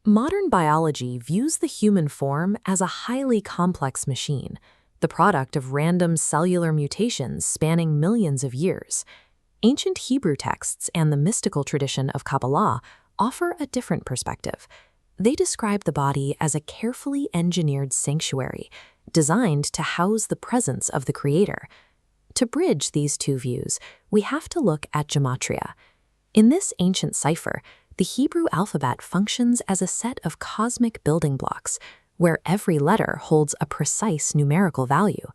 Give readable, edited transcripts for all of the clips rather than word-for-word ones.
Modern biology views the human form as a highly complex machine, the product of random cellular mutations spanning millions of years. Ancient Hebrew texts and the mystical tradition of Kabbalah offer a different perspective. They describe the body as a carefully engineered sanctuary, designed to house the presence of the Creator. To bridge these two views, we have to look at Gematria. In this ancient cipher, the Hebrew alphabet functions as a set of cosmic building blocks, where every letter holds a precise numerical value.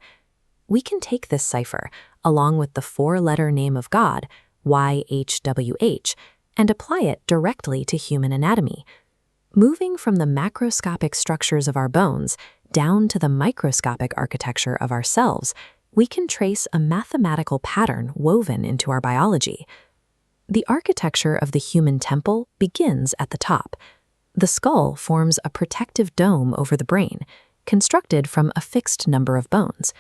We can take this cipher, along with the four-letter name of God, YHWH, and apply it directly to human anatomy. Moving from the macroscopic structures of our bones down to the microscopic architecture of our cells, we can trace a mathematical pattern woven into our biology. The architecture of the human temple begins at the top. The skull forms a protective dome over the brain, constructed from a fixed number of bones.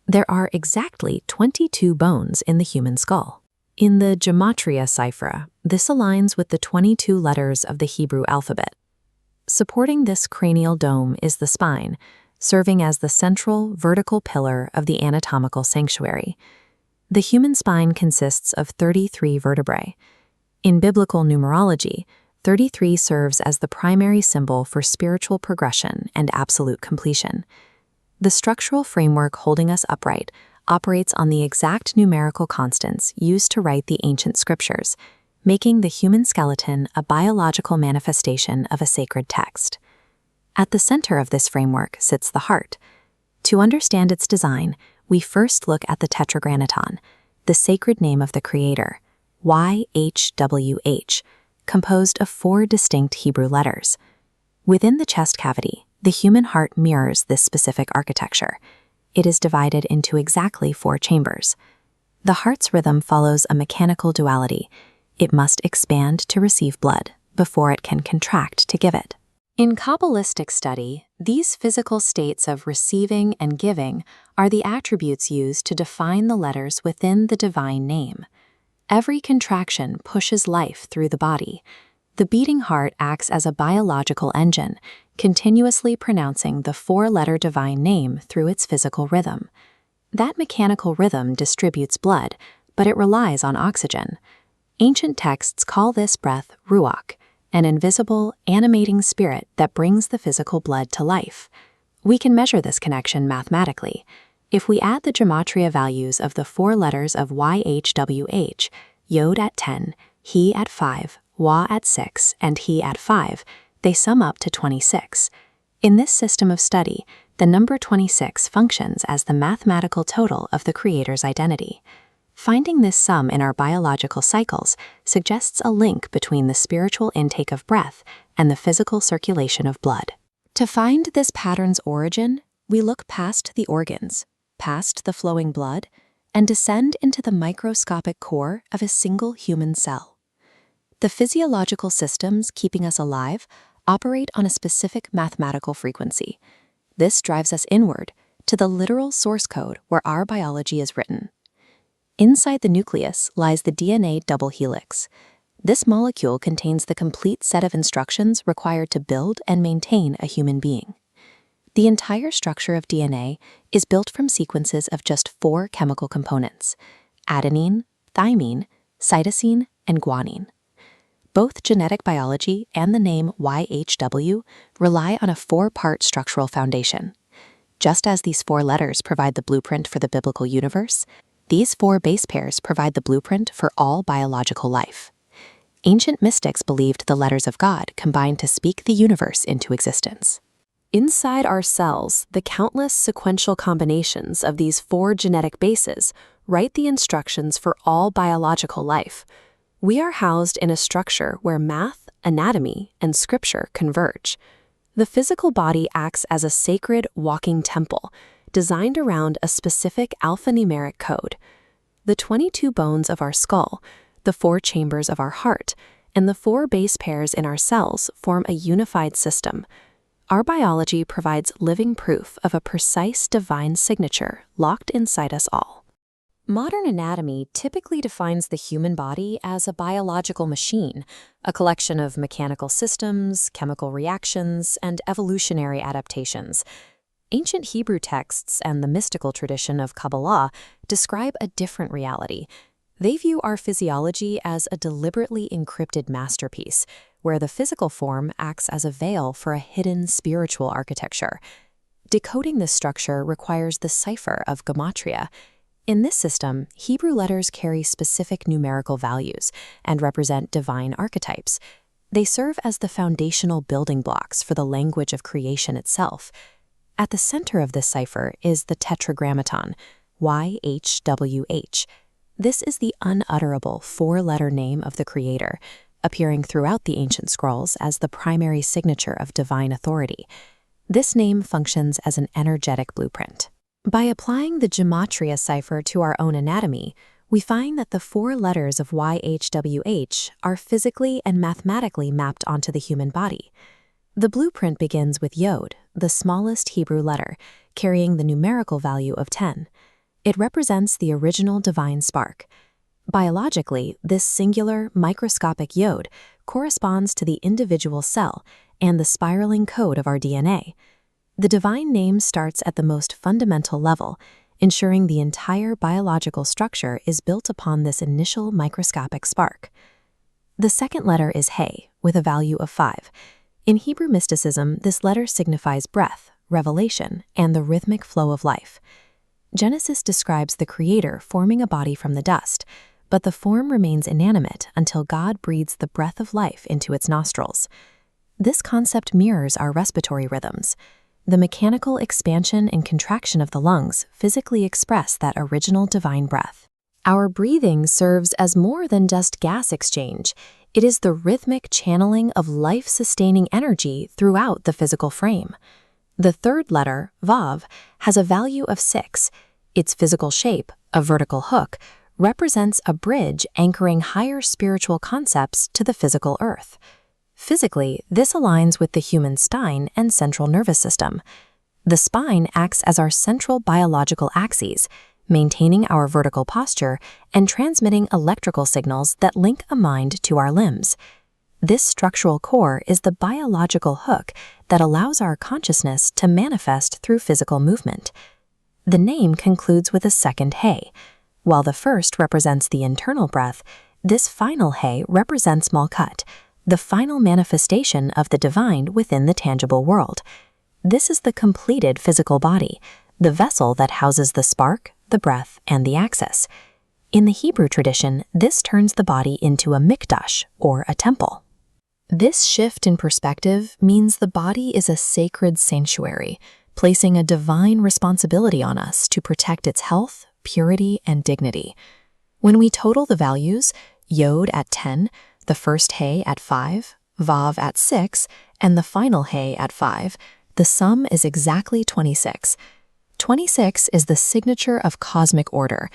There are exactly 22 bones in the human skull. In the Gematria cipher, this aligns with the 22 letters of the Hebrew alphabet. Supporting this cranial dome is the spine, serving as the central vertical pillar of the anatomical sanctuary. The human spine consists of 33 vertebrae. In biblical numerology, 33 serves as the primary symbol for spiritual progression and absolute completion. The structural framework holding us upright operates on the exact numerical constants used to write the ancient scriptures, making the human skeleton a biological manifestation of a sacred text. At the center of this framework sits the heart. To understand its design, we first look at the Tetragrammaton, the sacred name of the Creator, YHWH, composed of 4 distinct Hebrew letters. Within the chest cavity, the human heart mirrors this specific architecture. It is divided into exactly 4 chambers. The heart's rhythm follows a mechanical duality. It must expand to receive blood before it can contract to give it. In Kabbalistic study, these physical states of receiving and giving are the attributes used to define the letters within the divine name. Every contraction pushes life through the body. The beating heart acts as a biological engine, continuously pronouncing the 4-letter divine name through its physical rhythm. That mechanical rhythm distributes blood, but it relies on oxygen. Ancient texts call this breath ruach, an invisible, animating spirit that brings the physical blood to life. We can measure this connection mathematically. If we add the gematria values of the 4 letters of YHWH, Yod at 10, He at 5, Wa at 6, and He at 5, they sum up to 26. In this system of study, the number 26 functions as the mathematical total of the Creator's identity. Finding this sum in our biological cycles suggests a link between the spiritual intake of breath and the physical circulation of blood. To find this pattern's origin, we look past the organs, past the flowing blood, and descend into the microscopic core of a single human cell. The physiological systems keeping us alive operate on a specific mathematical frequency. This drives us inward to the literal source code where our biology is written. Inside the nucleus lies the DNA double helix. This molecule contains the complete set of instructions required to build and maintain a human being. The entire structure of DNA is built from sequences of just 4 chemical components: adenine, thymine, cytosine, and guanine. Both genetic biology and the name YHW rely on a 4-part structural foundation. Just as these 4 letters provide the blueprint for the biblical universe, these 4 base pairs provide the blueprint for all biological life. Ancient mystics believed the letters of God combined to speak the universe into existence. Inside our cells, the countless sequential combinations of these 4 genetic bases write the instructions for all biological life. We are housed in a structure where math, anatomy, and scripture converge. The physical body acts as a sacred walking temple, designed around a specific alphanumeric code. The 22 bones of our skull, the 4 chambers of our heart, and the 4 base pairs in our cells form a unified system. Our biology provides living proof of a precise divine signature locked inside us all. Modern anatomy typically defines the human body as a biological machine, a collection of mechanical systems, chemical reactions, and evolutionary adaptations. Ancient Hebrew texts and the mystical tradition of Kabbalah describe a different reality. They view our physiology as a deliberately encrypted masterpiece, where the physical form acts as a veil for a hidden spiritual architecture. Decoding this structure requires the cipher of Gematria. In this system, Hebrew letters carry specific numerical values and represent divine archetypes. They serve as the foundational building blocks for the language of creation itself. At the center of this cipher is the Tetragrammaton, YHWH. This is the unutterable four-letter name of the Creator, appearing throughout the ancient scrolls as the primary signature of divine authority. This name functions as an energetic blueprint. By applying the Gematria cipher to our own anatomy, we find that the four letters of YHWH are physically and mathematically mapped onto the human body. The blueprint begins with Yod, the smallest Hebrew letter, carrying the numerical value of 10. It represents the original divine spark. Biologically, this singular, microscopic Yod corresponds to the individual cell and the spiraling code of our DNA. The divine name starts at the most fundamental level, ensuring the entire biological structure is built upon this initial microscopic spark. The second letter is He, with a value of 5. In Hebrew mysticism, this letter signifies breath, revelation, and the rhythmic flow of life. Genesis describes the Creator forming a body from the dust, but the form remains inanimate until God breathes the breath of life into its nostrils. This concept mirrors our respiratory rhythms. The mechanical expansion and contraction of the lungs physically express that original divine breath. Our breathing serves as more than just gas exchange. It is the rhythmic channeling of life-sustaining energy throughout the physical frame. The third letter, Vav, has a value of 6. Its physical shape, a vertical hook, represents a bridge anchoring higher spiritual concepts to the physical earth. Physically, this aligns with the human spine and central nervous system. The spine acts as our central biological axis, maintaining our vertical posture and transmitting electrical signals that link a mind to our limbs. This structural core is the biological hook that allows our consciousness to manifest through physical movement. The name concludes with a second He. While the first represents the internal breath, this final He represents Malkut, the final manifestation of the divine within the tangible world. This is the completed physical body, the vessel that houses the spark, the breath, and the axis. In the Hebrew tradition, this turns the body into a mikdash, or a temple. This shift in perspective means the body is a sacred sanctuary, placing a divine responsibility on us to protect its health, purity, and dignity. When we total the values, Yod at 10, the first He at 5, Vav at 6, and the final He at 5, the sum is exactly 26. 26 is the signature of cosmic order.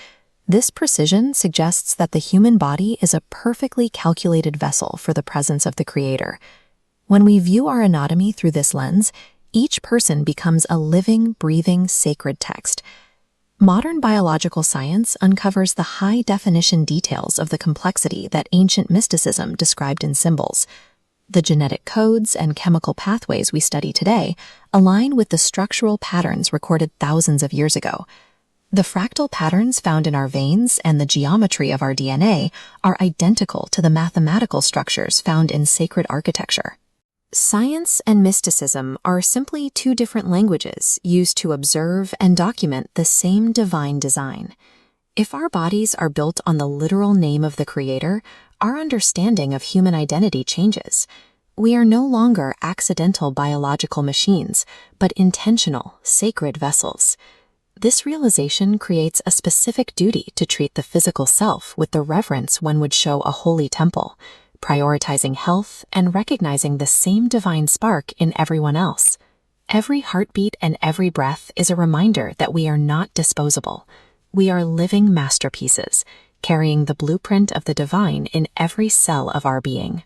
This precision suggests that the human body is a perfectly calculated vessel for the presence of the Creator. When we view our anatomy through this lens, each person becomes a living, breathing, sacred text. Modern biological science uncovers the high-definition details of the complexity that ancient mysticism described in symbols. The genetic codes and chemical pathways we study today align with the structural patterns recorded thousands of years ago. The fractal patterns found in our veins and the geometry of our DNA are identical to the mathematical structures found in sacred architecture. Science and mysticism are simply two different languages used to observe and document the same divine design. If our bodies are built on the literal name of the Creator, our understanding of human identity changes. We are no longer accidental biological machines, but intentional, sacred vessels. This realization creates a specific duty to treat the physical self with the reverence one would show a holy temple, prioritizing health and recognizing the same divine spark in everyone else. Every heartbeat and every breath is a reminder that we are not disposable. We are living masterpieces, carrying the blueprint of the divine in every cell of our being.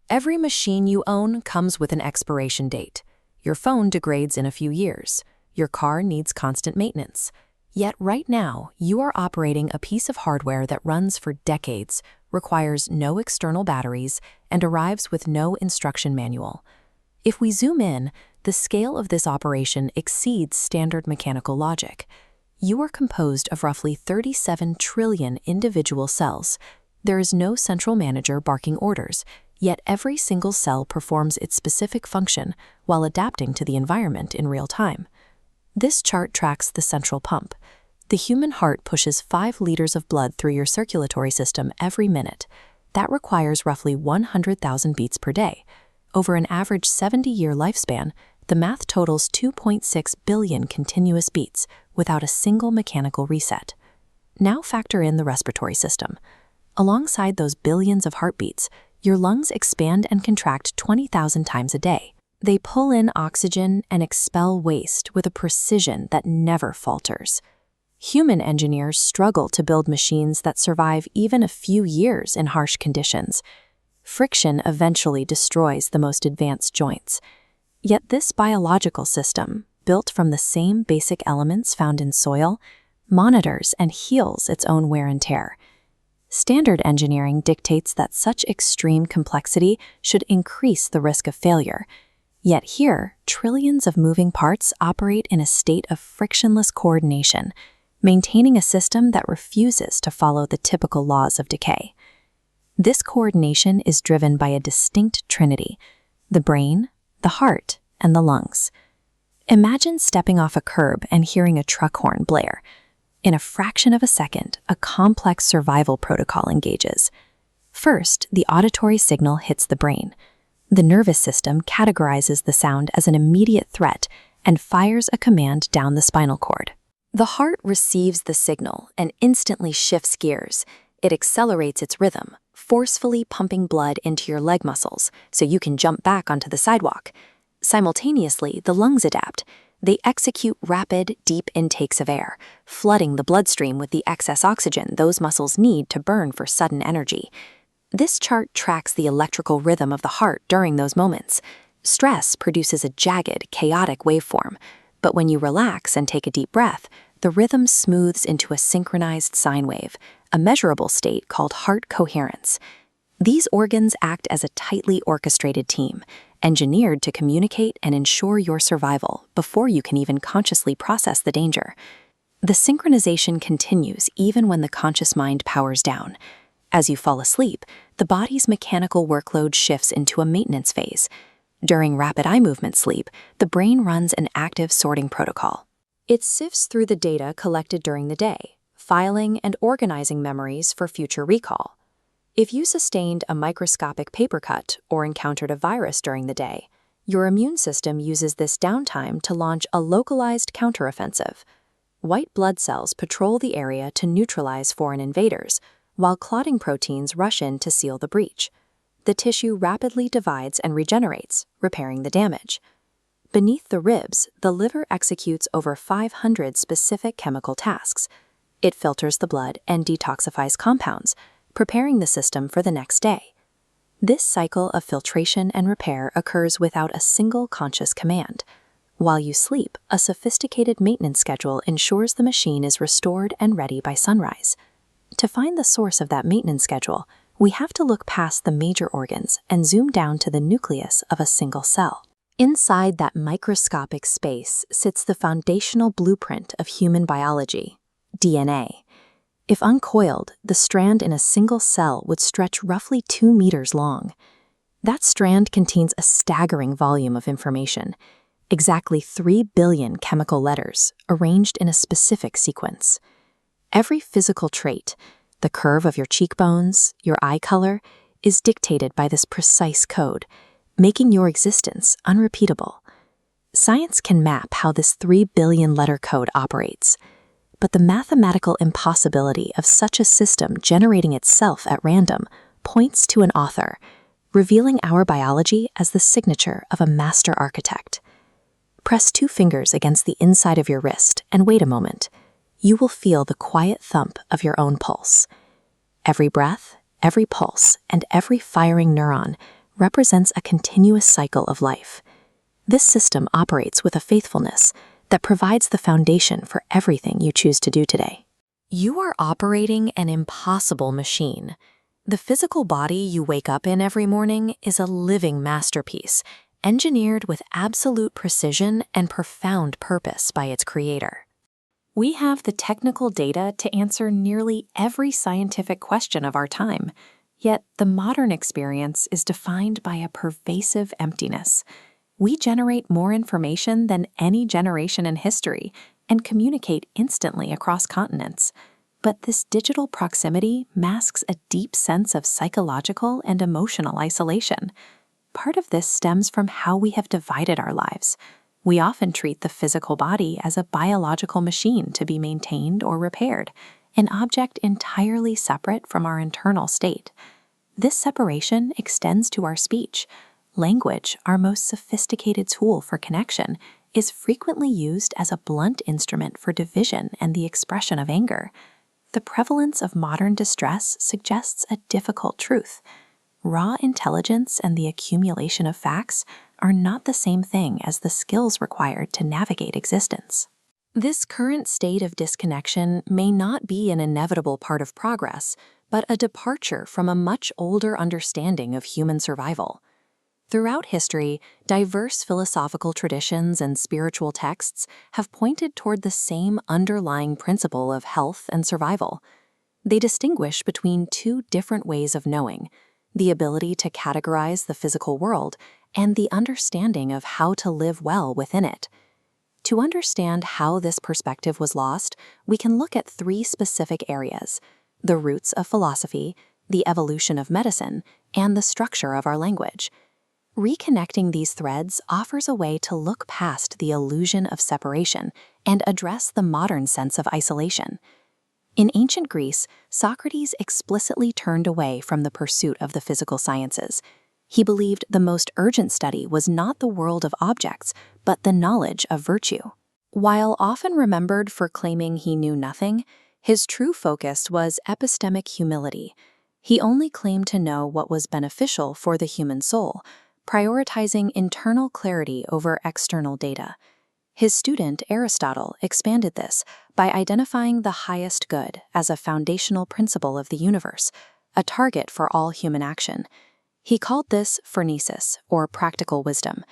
Every machine you own comes with an expiration date. Your phone degrades in a few years. Your car needs constant maintenance. Yet right now, you are operating a piece of hardware that runs for decades, requires no external batteries, and arrives with no instruction manual. If we zoom in, the scale of this operation exceeds standard mechanical logic. You are composed of roughly 37 trillion individual cells. There is no central manager barking orders, yet every single cell performs its specific function while adapting to the environment in real time. This chart tracks the central pump. The human heart pushes 5 liters of blood through your circulatory system every minute. That requires roughly 100,000 beats per day. Over an average 70-year lifespan, the math totals 2.6 billion continuous beats without a single mechanical reset. Now factor in the respiratory system. Alongside those billions of heartbeats, your lungs expand and contract 20,000 times a day. They pull in oxygen and expel waste with a precision that never falters. Human engineers struggle to build machines that survive even a few years in harsh conditions. Friction eventually destroys the most advanced joints. Yet this biological system, built from the same basic elements found in soil, monitors and heals its own wear and tear. Standard engineering dictates that such extreme complexity should increase the risk of failure. Yet here, trillions of moving parts operate in a state of frictionless coordination, maintaining a system that refuses to follow the typical laws of decay. This coordination is driven by a distinct trinity: the brain, the heart, and the lungs. Imagine stepping off a curb and hearing a truck horn blare. In a fraction of a second, a complex survival protocol engages. First, the auditory signal hits the brain. The nervous system categorizes the sound as an immediate threat and fires a command down the spinal cord. The heart receives the signal and instantly shifts gears. It accelerates its rhythm, forcefully pumping blood into your leg muscles so you can jump back onto the sidewalk. Simultaneously, the lungs adapt. They execute rapid, deep intakes of air, flooding the bloodstream with the excess oxygen those muscles need to burn for sudden energy. This chart tracks the electrical rhythm of the heart during those moments. Stress produces a jagged, chaotic waveform, but when you relax and take a deep breath, the rhythm smooths into a synchronized sine wave, a measurable state called heart coherence. These organs act as a tightly orchestrated team, engineered to communicate and ensure your survival before you can even consciously process the danger. The synchronization continues even when the conscious mind powers down. As you fall asleep, the body's mechanical workload shifts into a maintenance phase. During rapid eye movement sleep, the brain runs an active sorting protocol. It sifts through the data collected during the day, filing and organizing memories for future recall. If you sustained a microscopic paper cut or encountered a virus during the day, your immune system uses this downtime to launch a localized counteroffensive. White blood cells patrol the area to neutralize foreign invaders, while clotting proteins rush in to seal the breach. The tissue rapidly divides and regenerates, repairing the damage. Beneath the ribs, the liver executes over 500 specific chemical tasks. It filters the blood and detoxifies compounds, preparing the system for the next day. This cycle of filtration and repair occurs without a single conscious command. While you sleep, a sophisticated maintenance schedule ensures the machine is restored and ready by sunrise. To find the source of that maintenance schedule, we have to look past the major organs and zoom down to the nucleus of a single cell. Inside that microscopic space sits the foundational blueprint of human biology, DNA. If uncoiled, the strand in a single cell would stretch roughly 2 meters long. That strand contains a staggering volume of information, exactly 3 billion chemical letters arranged in a specific sequence. Every physical trait, the curve of your cheekbones, your eye color, is dictated by this precise code, making your existence unrepeatable. Science can map how this 3 billion letter code operates, but the mathematical impossibility of such a system generating itself at random points to an author, revealing our biology as the signature of a master architect. Press 2 fingers against the inside of your wrist and wait a moment. You will feel the quiet thump of your own pulse. Every breath, every pulse, and every firing neuron represents a continuous cycle of life. This system operates with a faithfulness that provides the foundation for everything you choose to do today. You are operating an impossible machine. The physical body you wake up in every morning is a living masterpiece, engineered with absolute precision and profound purpose by its creator. We have the technical data to answer nearly every scientific question of our time, yet the modern experience is defined by a pervasive emptiness. We generate more information than any generation in history and communicate instantly across continents. But this digital proximity masks a deep sense of psychological and emotional isolation. Part of this stems from how we have divided our lives. We often treat the physical body as a biological machine to be maintained or repaired, an object entirely separate from our internal state. This separation extends to our speech. Language, our most sophisticated tool for connection, is frequently used as a blunt instrument for division and the expression of anger. The prevalence of modern distress suggests a difficult truth. Raw intelligence and the accumulation of facts are not the same thing as the skills required to navigate existence. This current state of disconnection may not be an inevitable part of progress, but a departure from a much older understanding of human survival. Throughout history, diverse philosophical traditions and spiritual texts have pointed toward the same underlying principle of health and survival. They distinguish between two different ways of knowing: the ability to categorize the physical world and the understanding of how to live well within it. To understand how this perspective was lost, we can look at three specific areas: the roots of philosophy, the evolution of medicine, and the structure of our language. Reconnecting these threads offers a way to look past the illusion of separation and address the modern sense of isolation. In ancient Greece, Socrates explicitly turned away from the pursuit of the physical sciences. He believed the most urgent study was not the world of objects, but the knowledge of virtue. While often remembered for claiming he knew nothing, his true focus was epistemic humility. He only claimed to know what was beneficial for the human soul, prioritizing internal clarity over external data. His student, Aristotle, expanded this by identifying the highest good as a foundational principle of the universe, a target for all human action. He called this phronesis, or practical wisdom.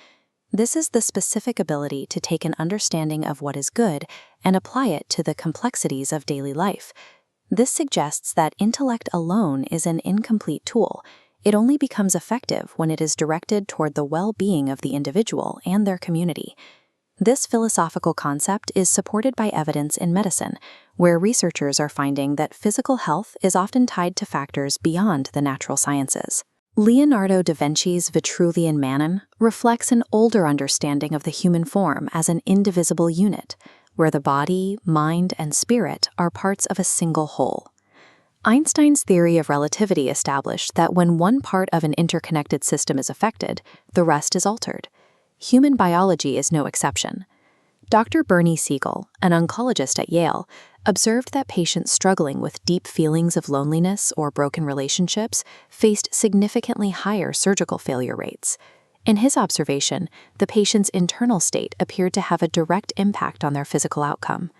This is the specific ability to take an understanding of what is good and apply it to the complexities of daily life. This suggests that intellect alone is an incomplete tool. It only becomes effective when it is directed toward the well-being of the individual and their community. This philosophical concept is supported by evidence in medicine, where researchers are finding that physical health is often tied to factors beyond the natural sciences. Leonardo da Vinci's Vitruvian Man reflects an older understanding of the human form as an indivisible unit, where the body, mind, and spirit are parts of a single whole. Einstein's theory of relativity established that when one part of an interconnected system is affected, the rest is altered. Human biology is no exception. Dr. Bernie Siegel, an oncologist at Yale, observed that patients struggling with deep feelings of loneliness or broken relationships faced significantly higher surgical failure rates. In his observation, the patient's internal state appeared to have a direct impact on their physical outcome.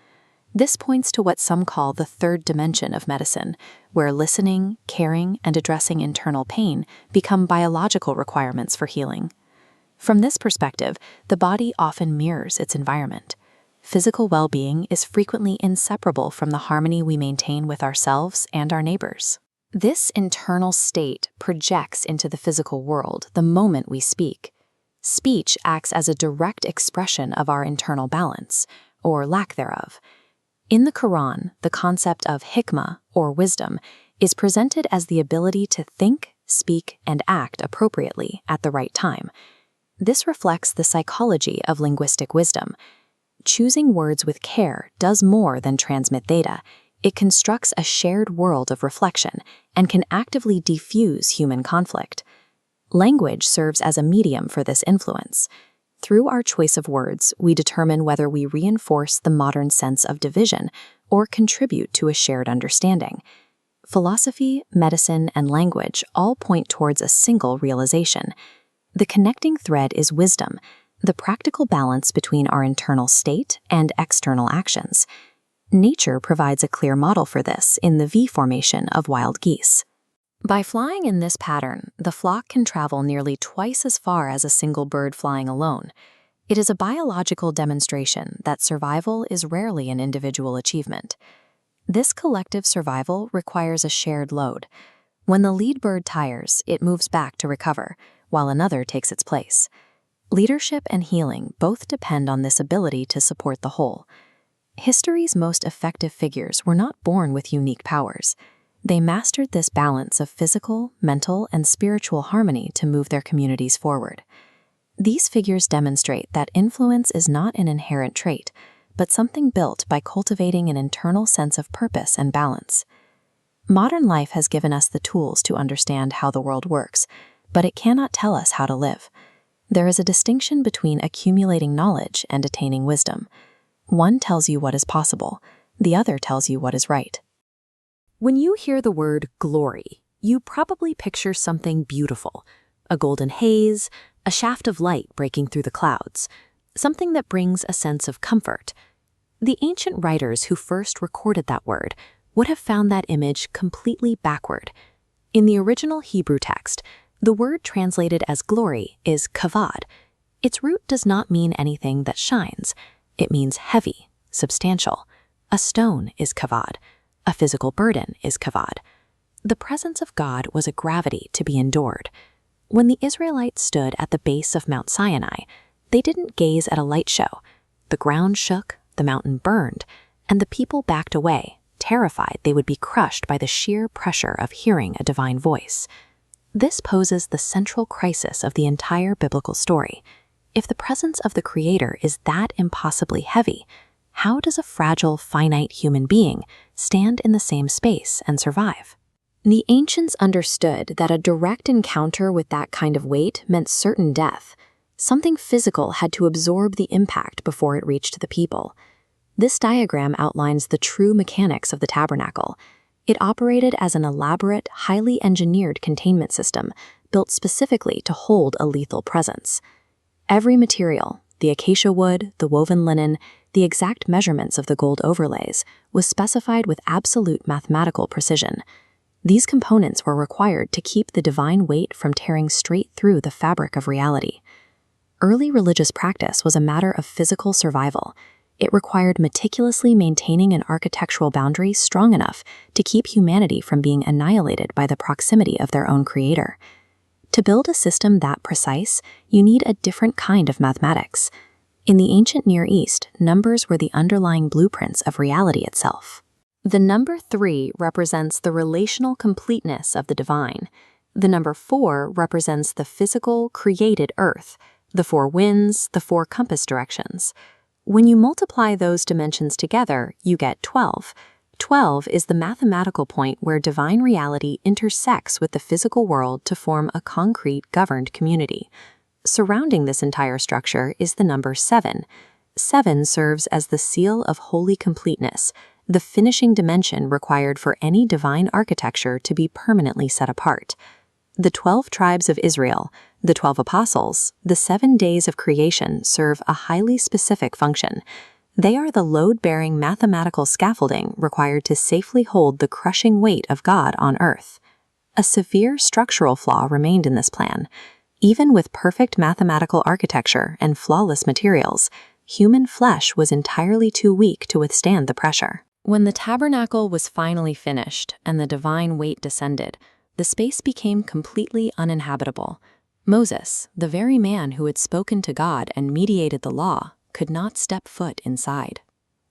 This points to what some call the third dimension of medicine, where listening, caring, and addressing internal pain become biological requirements for healing. From this perspective, the body often mirrors its environment. Physical well-being is frequently inseparable from the harmony we maintain with ourselves and our neighbors. This internal state projects into the physical world the moment we speak. Speech acts as a direct expression of our internal balance, or lack thereof. In the Quran, the concept of hikmah, or wisdom, is presented as the ability to think, speak, and act appropriately at the right time. This reflects the psychology of linguistic wisdom. Choosing words with care does more than transmit data. It constructs a shared world of reflection and can actively diffuse human conflict. Language serves as a medium for this influence. Through our choice of words, we determine whether we reinforce the modern sense of division or contribute to a shared understanding. Philosophy, medicine, and language all point towards a single realization. The connecting thread is wisdom, the practical balance between our internal state and external actions. Nature provides a clear model for this in the V formation of wild geese. By flying in this pattern, the flock can travel nearly twice as far as a single bird flying alone. It is a biological demonstration that survival is rarely an individual achievement. This collective survival requires a shared load. When the lead bird tires, it moves back to recover, while another takes its place. Leadership and healing both depend on this ability to support the whole. History's most effective figures were not born with unique powers. They mastered this balance of physical, mental, and spiritual harmony to move their communities forward. These figures demonstrate that influence is not an inherent trait, but something built by cultivating an internal sense of purpose and balance. Modern life has given us the tools to understand how the world works, but it cannot tell us how to live. There is a distinction between accumulating knowledge and attaining wisdom. One tells you what is possible, the other tells you what is right. When you hear the word glory, you probably picture something beautiful, a golden haze, a shaft of light breaking through the clouds, something that brings a sense of comfort. The ancient writers who first recorded that word would have found that image completely backward. In the original Hebrew text, the word translated as glory is kavod. Its root does not mean anything that shines. It means heavy, substantial. A stone is kavod. A physical burden is kavod. The presence of God was a gravity to be endured. When the Israelites stood at the base of Mount Sinai, they didn't gaze at a light show. The ground shook, the mountain burned, and the people backed away, terrified they would be crushed by the sheer pressure of hearing a divine voice. This poses the central crisis of the entire biblical story. If the presence of the Creator is that impossibly heavy, how does a fragile, finite human being stand in the same space and survive? The ancients understood that a direct encounter with that kind of weight meant certain death. Something physical had to absorb the impact before it reached the people. This diagram outlines the true mechanics of the tabernacle. It operated as an elaborate, highly engineered containment system built specifically to hold a lethal presence. Every material, the acacia wood, the woven linen, the exact measurements of the gold overlays, was specified with absolute mathematical precision. These components were required to keep the divine weight from tearing straight through the fabric of reality. Early religious practice was a matter of physical survival. It required meticulously maintaining an architectural boundary strong enough to keep humanity from being annihilated by the proximity of their own creator. To build a system that precise, you need a different kind of mathematics. In the ancient Near East, numbers were the underlying blueprints of reality itself. The number 3 represents the relational completeness of the divine. The number 4 represents the physical, created earth, the 4 winds, the 4 compass directions. When you multiply those dimensions together, you get 12. 12 is the mathematical point where divine reality intersects with the physical world to form a concrete, governed community. Surrounding this entire structure is the number 7. 7 serves as the seal of holy completeness, the finishing dimension required for any divine architecture to be permanently set apart. The 12 tribes of Israel, the 12 apostles, the 7 days of creation serve a highly specific function. They are the load-bearing mathematical scaffolding required to safely hold the crushing weight of God on earth. A severe structural flaw remained in this plan. Even with perfect mathematical architecture and flawless materials, human flesh was entirely too weak to withstand the pressure. When the tabernacle was finally finished and the divine weight descended, the space became completely uninhabitable. Moses, the very man who had spoken to God and mediated the law, could not step foot inside.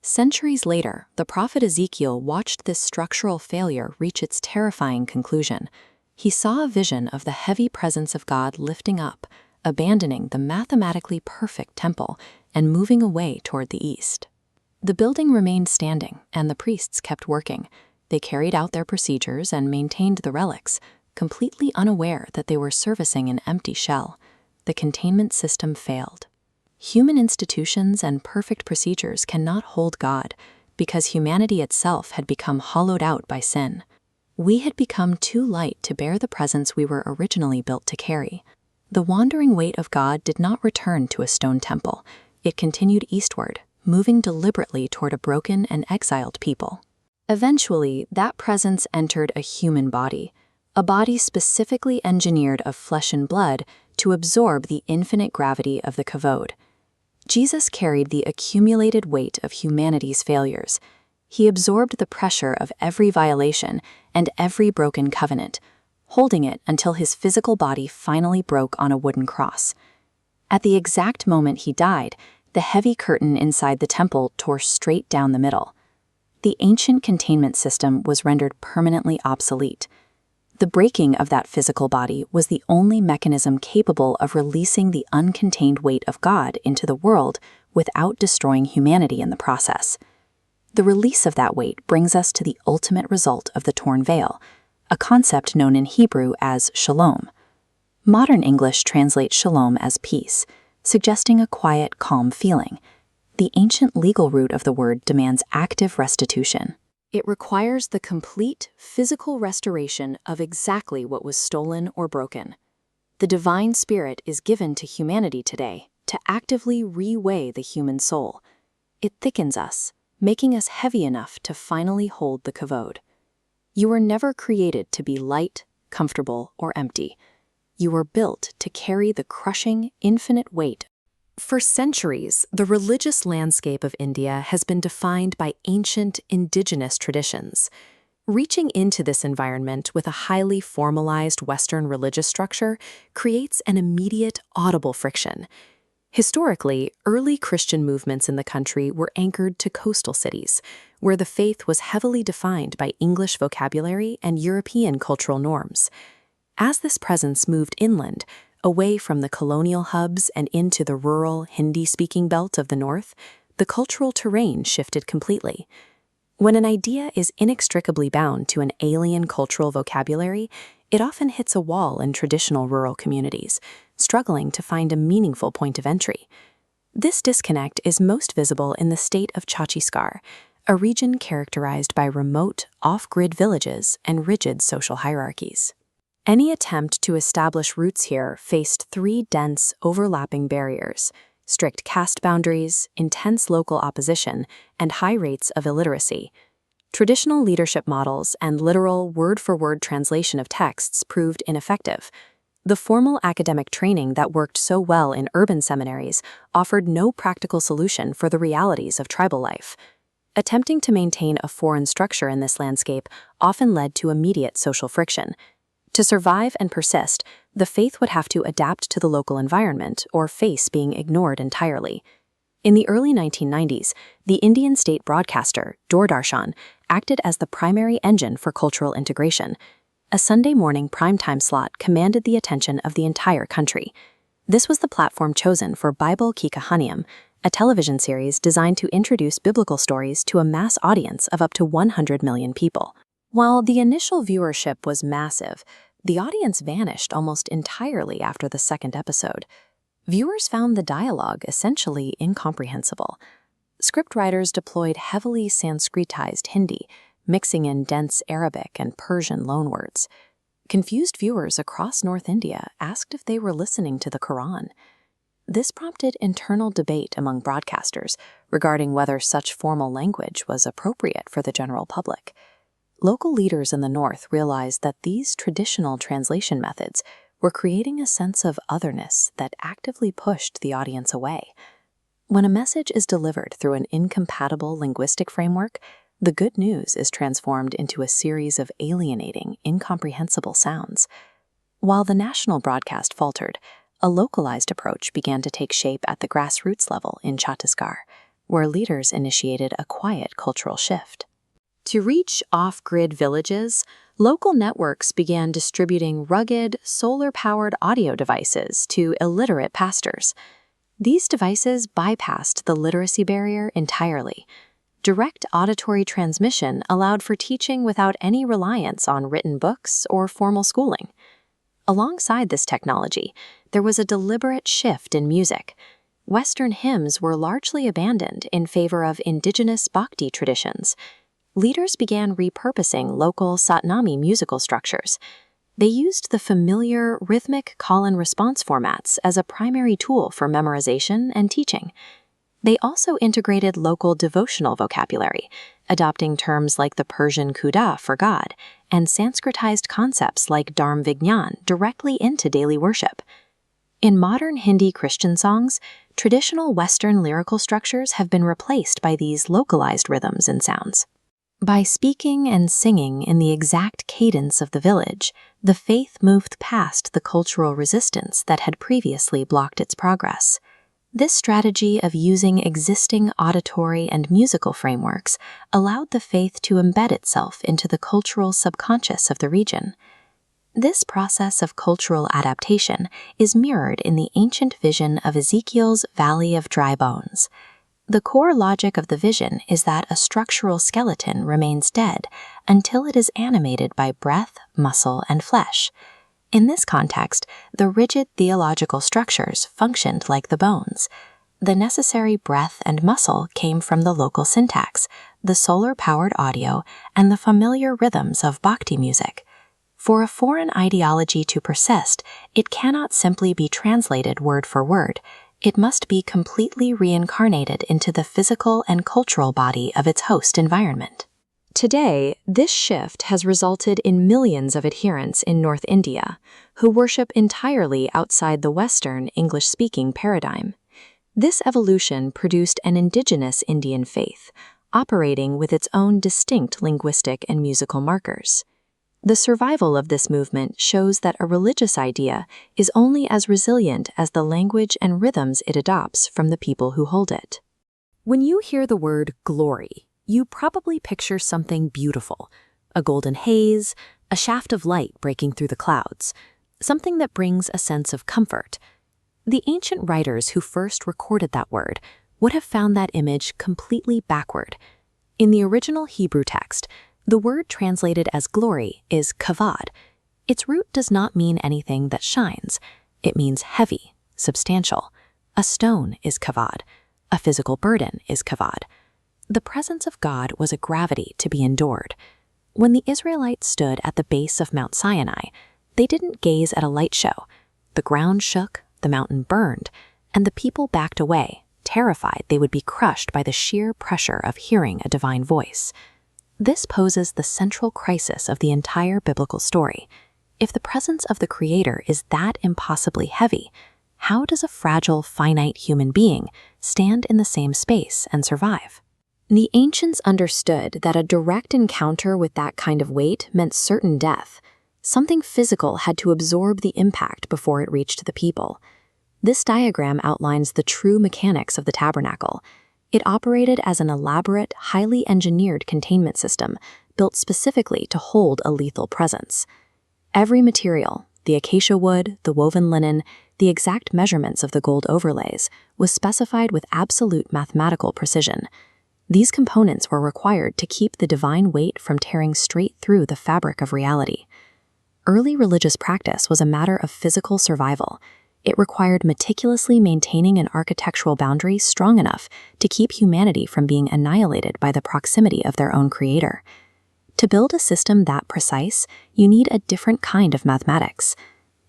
Centuries later, the prophet Ezekiel watched this structural failure reach its terrifying conclusion. He saw a vision of the heavy presence of God lifting up, abandoning the mathematically perfect temple, and moving away toward the east. The building remained standing, and the priests kept working. They carried out their procedures and maintained the relics, completely unaware that they were servicing an empty shell. The containment system failed. Human institutions and perfect procedures cannot hold God, because humanity itself had become hollowed out by sin. We had become too light to bear the presence we were originally built to carry. The wandering weight of God did not return to a stone temple. It continued eastward, moving deliberately toward a broken and exiled people. Eventually, that presence entered a human body, a body specifically engineered of flesh and blood to absorb the infinite gravity of the kavod. Jesus carried the accumulated weight of humanity's failures. He absorbed the pressure of every violation and every broken covenant, holding it until his physical body finally broke on a wooden cross. At the exact moment he died, the heavy curtain inside the temple tore straight down the middle. The ancient containment system was rendered permanently obsolete. The breaking of that physical body was the only mechanism capable of releasing the uncontained weight of God into the world without destroying humanity in the process. The release of that weight brings us to the ultimate result of the torn veil, a concept known in Hebrew as shalom. Modern English translates shalom as peace, suggesting a quiet, calm feeling. The ancient legal root of the word demands active restitution. It requires the complete physical restoration of exactly what was stolen or broken. The divine spirit is given to humanity today to actively reweigh the human soul. It thickens us, making us heavy enough to finally hold the kavod. You were never created to be light, comfortable, or empty. You were built to carry the crushing, infinite weight. For centuries, the religious landscape of India has been defined by ancient indigenous traditions. Reaching into this environment with a highly formalized Western religious structure creates an immediate, audible friction. Historically, early Christian movements in the country were anchored to coastal cities, where the faith was heavily defined by English vocabulary and European cultural norms. As this presence moved inland, away from the colonial hubs and into the rural, Hindi-speaking belt of the north, the cultural terrain shifted completely. When an idea is inextricably bound to an alien cultural vocabulary, it often hits a wall in traditional rural communities, struggling to find a meaningful point of entry. This disconnect is most visible in the state of Chhattisgarh, a region characterized by remote, off-grid villages and rigid social hierarchies. Any attempt to establish roots here faced three dense, overlapping barriers: strict caste boundaries, intense local opposition, and high rates of illiteracy. Traditional leadership models and literal word-for-word translation of texts proved ineffective. The formal academic training that worked so well in urban seminaries offered no practical solution for the realities of tribal life. Attempting to maintain a foreign structure in this landscape often led to immediate social friction. To survive and persist, the faith would have to adapt to the local environment or face being ignored entirely. In the early 1990s, the Indian state broadcaster, Doordarshan, acted as the primary engine for cultural integration. A Sunday morning primetime slot commanded the attention of the entire country. This was the platform chosen for Bible Ki Kahaniyam, a television series designed to introduce biblical stories to a mass audience of up to 100 million people. While the initial viewership was massive, the audience vanished almost entirely after the second episode. Viewers found the dialogue essentially incomprehensible. Scriptwriters deployed heavily Sanskritized Hindi, mixing in dense Arabic and Persian loanwords. Confused viewers across North India asked if they were listening to the Quran. This prompted internal debate among broadcasters regarding whether such formal language was appropriate for the general public. Local leaders in the North realized that these traditional translation methods were creating a sense of otherness that actively pushed the audience away. When a message is delivered through an incompatible linguistic framework, the good news is transformed into a series of alienating, incomprehensible sounds. While the national broadcast faltered, a localized approach began to take shape at the grassroots level in Chhattisgarh, where leaders initiated a quiet cultural shift. To reach off-grid villages, local networks began distributing rugged, solar-powered audio devices to illiterate pastors. These devices bypassed the literacy barrier entirely. Direct auditory transmission allowed for teaching without any reliance on written books or formal schooling. Alongside this technology, there was a deliberate shift in music. Western hymns were largely abandoned in favor of indigenous bhakti traditions. Leaders began repurposing local Satnami musical structures. They used the familiar rhythmic call-and-response formats as a primary tool for memorization and teaching. They also integrated local devotional vocabulary, adopting terms like the Persian Khuda for God, and Sanskritized concepts like Dharm Vignan directly into daily worship. In modern Hindi Christian songs, traditional Western lyrical structures have been replaced by these localized rhythms and sounds. By speaking and singing in the exact cadence of the village, the faith moved past the cultural resistance that had previously blocked its progress. This strategy of using existing auditory and musical frameworks allowed the faith to embed itself into the cultural subconscious of the region. This process of cultural adaptation is mirrored in the ancient vision of Ezekiel's Valley of Dry Bones. The core logic of the vision is that a structural skeleton remains dead until it is animated by breath, muscle, and flesh. In this context, the rigid theological structures functioned like the bones. The necessary breath and muscle came from the local syntax, the solar-powered audio, and the familiar rhythms of bhakti music. For a foreign ideology to persist, it cannot simply be translated word for word. It must be completely reincarnated into the physical and cultural body of its host environment. Today, this shift has resulted in millions of adherents in North India, who worship entirely outside the Western English-speaking paradigm. This evolution produced an indigenous Indian faith, operating with its own distinct linguistic and musical markers. The survival of this movement shows that a religious idea is only as resilient as the language and rhythms it adopts from the people who hold it. When you hear the word glory, you probably picture something beautiful, a golden haze, a shaft of light breaking through the clouds, something that brings a sense of comfort. The ancient writers who first recorded that word would have found that image completely backward. In the original Hebrew text, the word translated as glory is kavod. Its root does not mean anything that shines. It means heavy, substantial. A stone is kavod. A physical burden is kavod. The presence of God was a gravity to be endured. When the Israelites stood at the base of Mount Sinai, they didn't gaze at a light show. The ground shook, the mountain burned, and the people backed away, terrified they would be crushed by the sheer pressure of hearing a divine voice. This poses the central crisis of the entire biblical story. If the presence of the Creator is that impossibly heavy, how does a fragile, finite human being stand in the same space and survive? The ancients understood that a direct encounter with that kind of weight meant certain death. Something physical had to absorb the impact before it reached the people. This diagram outlines the true mechanics of the tabernacle. It operated as an elaborate, highly engineered containment system built specifically to hold a lethal presence. Every material, the acacia wood, the woven linen, the exact measurements of the gold overlays, was specified with absolute mathematical precision. These components were required to keep the divine weight from tearing straight through the fabric of reality. Early religious practice was a matter of physical survival. It required meticulously maintaining an architectural boundary strong enough to keep humanity from being annihilated by the proximity of their own creator. To build a system that precise, you need a different kind of mathematics.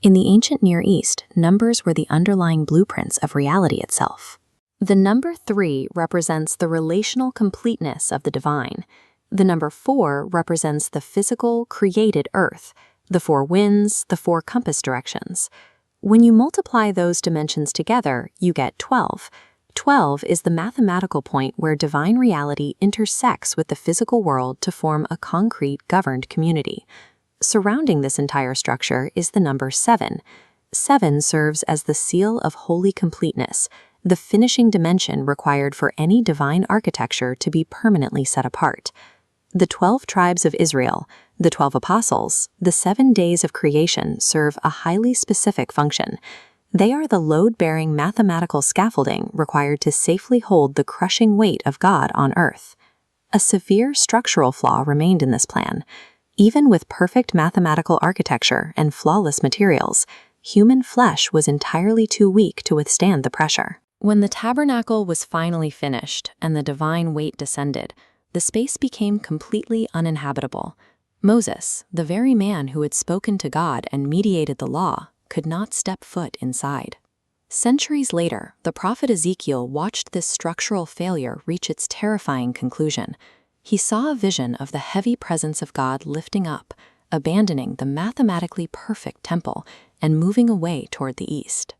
In the ancient Near East, numbers were the underlying blueprints of reality itself. The number 3 represents the relational completeness of the divine. The number 4 represents the physical, created earth, the 4 winds, the 4 compass directions. When you multiply those dimensions together, you get 12. 12 is the mathematical point where divine reality intersects with the physical world to form a concrete, governed community. Surrounding this entire structure is the number 7. 7 serves as the seal of holy completeness, the finishing dimension required for any divine architecture to be permanently set apart. The 12 tribes of Israel, the 12 apostles, the 7 days of creation serve a highly specific function. They are the load-bearing mathematical scaffolding required to safely hold the crushing weight of God on earth. A severe structural flaw remained in this plan. Even with perfect mathematical architecture and flawless materials, human flesh was entirely too weak to withstand the pressure. When the tabernacle was finally finished and the divine weight descended, the space became completely uninhabitable. Moses, the very man who had spoken to God and mediated the law, could not step foot inside. Centuries later, the prophet Ezekiel watched this structural failure reach its terrifying conclusion. He saw a vision of the heavy presence of God lifting up, abandoning the mathematically perfect temple, and moving away toward the east.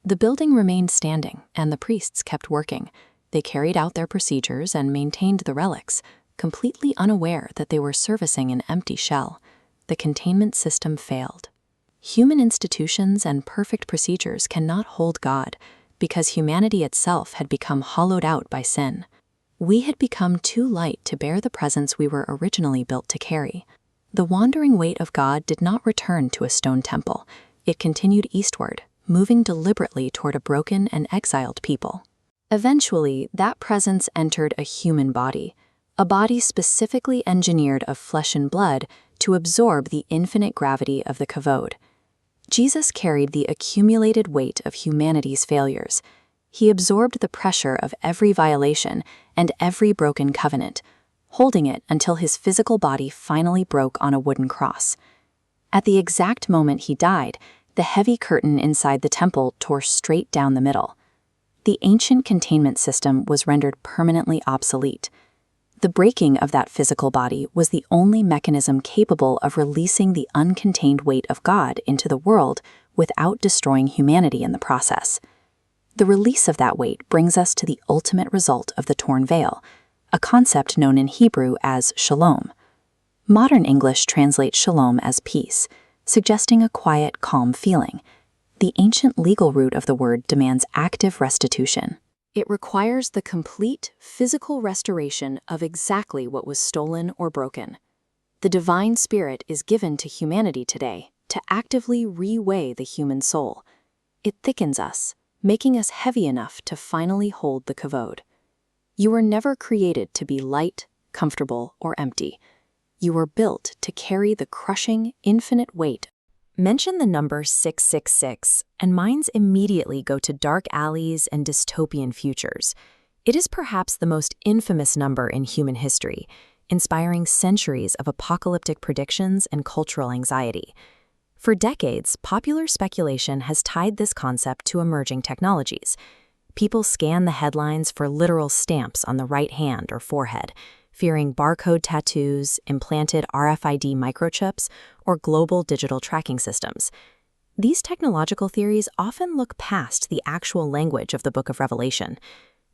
The building remained standing, and the priests kept working. They carried out their procedures and maintained the relics, completely unaware that they were servicing an empty shell. The containment system failed. Human institutions and perfect procedures cannot hold God, because humanity itself had become hollowed out by sin. We had become too light to bear the presence we were originally built to carry. The wandering weight of God did not return to a stone temple. It continued eastward, moving deliberately toward a broken and exiled people. Eventually, that presence entered a human body, a body specifically engineered of flesh and blood to absorb the infinite gravity of the kavod. Jesus carried the accumulated weight of humanity's failures. He absorbed the pressure of every violation and every broken covenant, holding it until his physical body finally broke on a wooden cross. At the exact moment he died, the heavy curtain inside the temple tore straight down the middle. The ancient containment system was rendered permanently obsolete. The breaking of that physical body was the only mechanism capable of releasing the uncontained weight of God into the world without destroying humanity in the process. The release of that weight brings us to the ultimate result of the torn veil, a concept known in Hebrew as shalom. Modern English translates shalom as peace, suggesting a quiet, calm feeling. The ancient legal root of the word demands active restitution. It requires the complete physical restoration of exactly what was stolen or broken. The divine spirit is given to humanity today to actively reweigh the human soul. It thickens us, making us heavy enough to finally hold the kavod. You were never created to be light, comfortable, or empty. You were built to carry the crushing, infinite weight. Mention the number 666, and minds immediately go to dark alleys and dystopian futures. It is perhaps the most infamous number in human history, inspiring centuries of apocalyptic predictions and cultural anxiety. For decades, popular speculation has tied this concept to emerging technologies. People scan the headlines for literal stamps on the right hand or forehead, fearing barcode tattoos, implanted RFID microchips, or global digital tracking systems. These technological theories often look past the actual language of the Book of Revelation.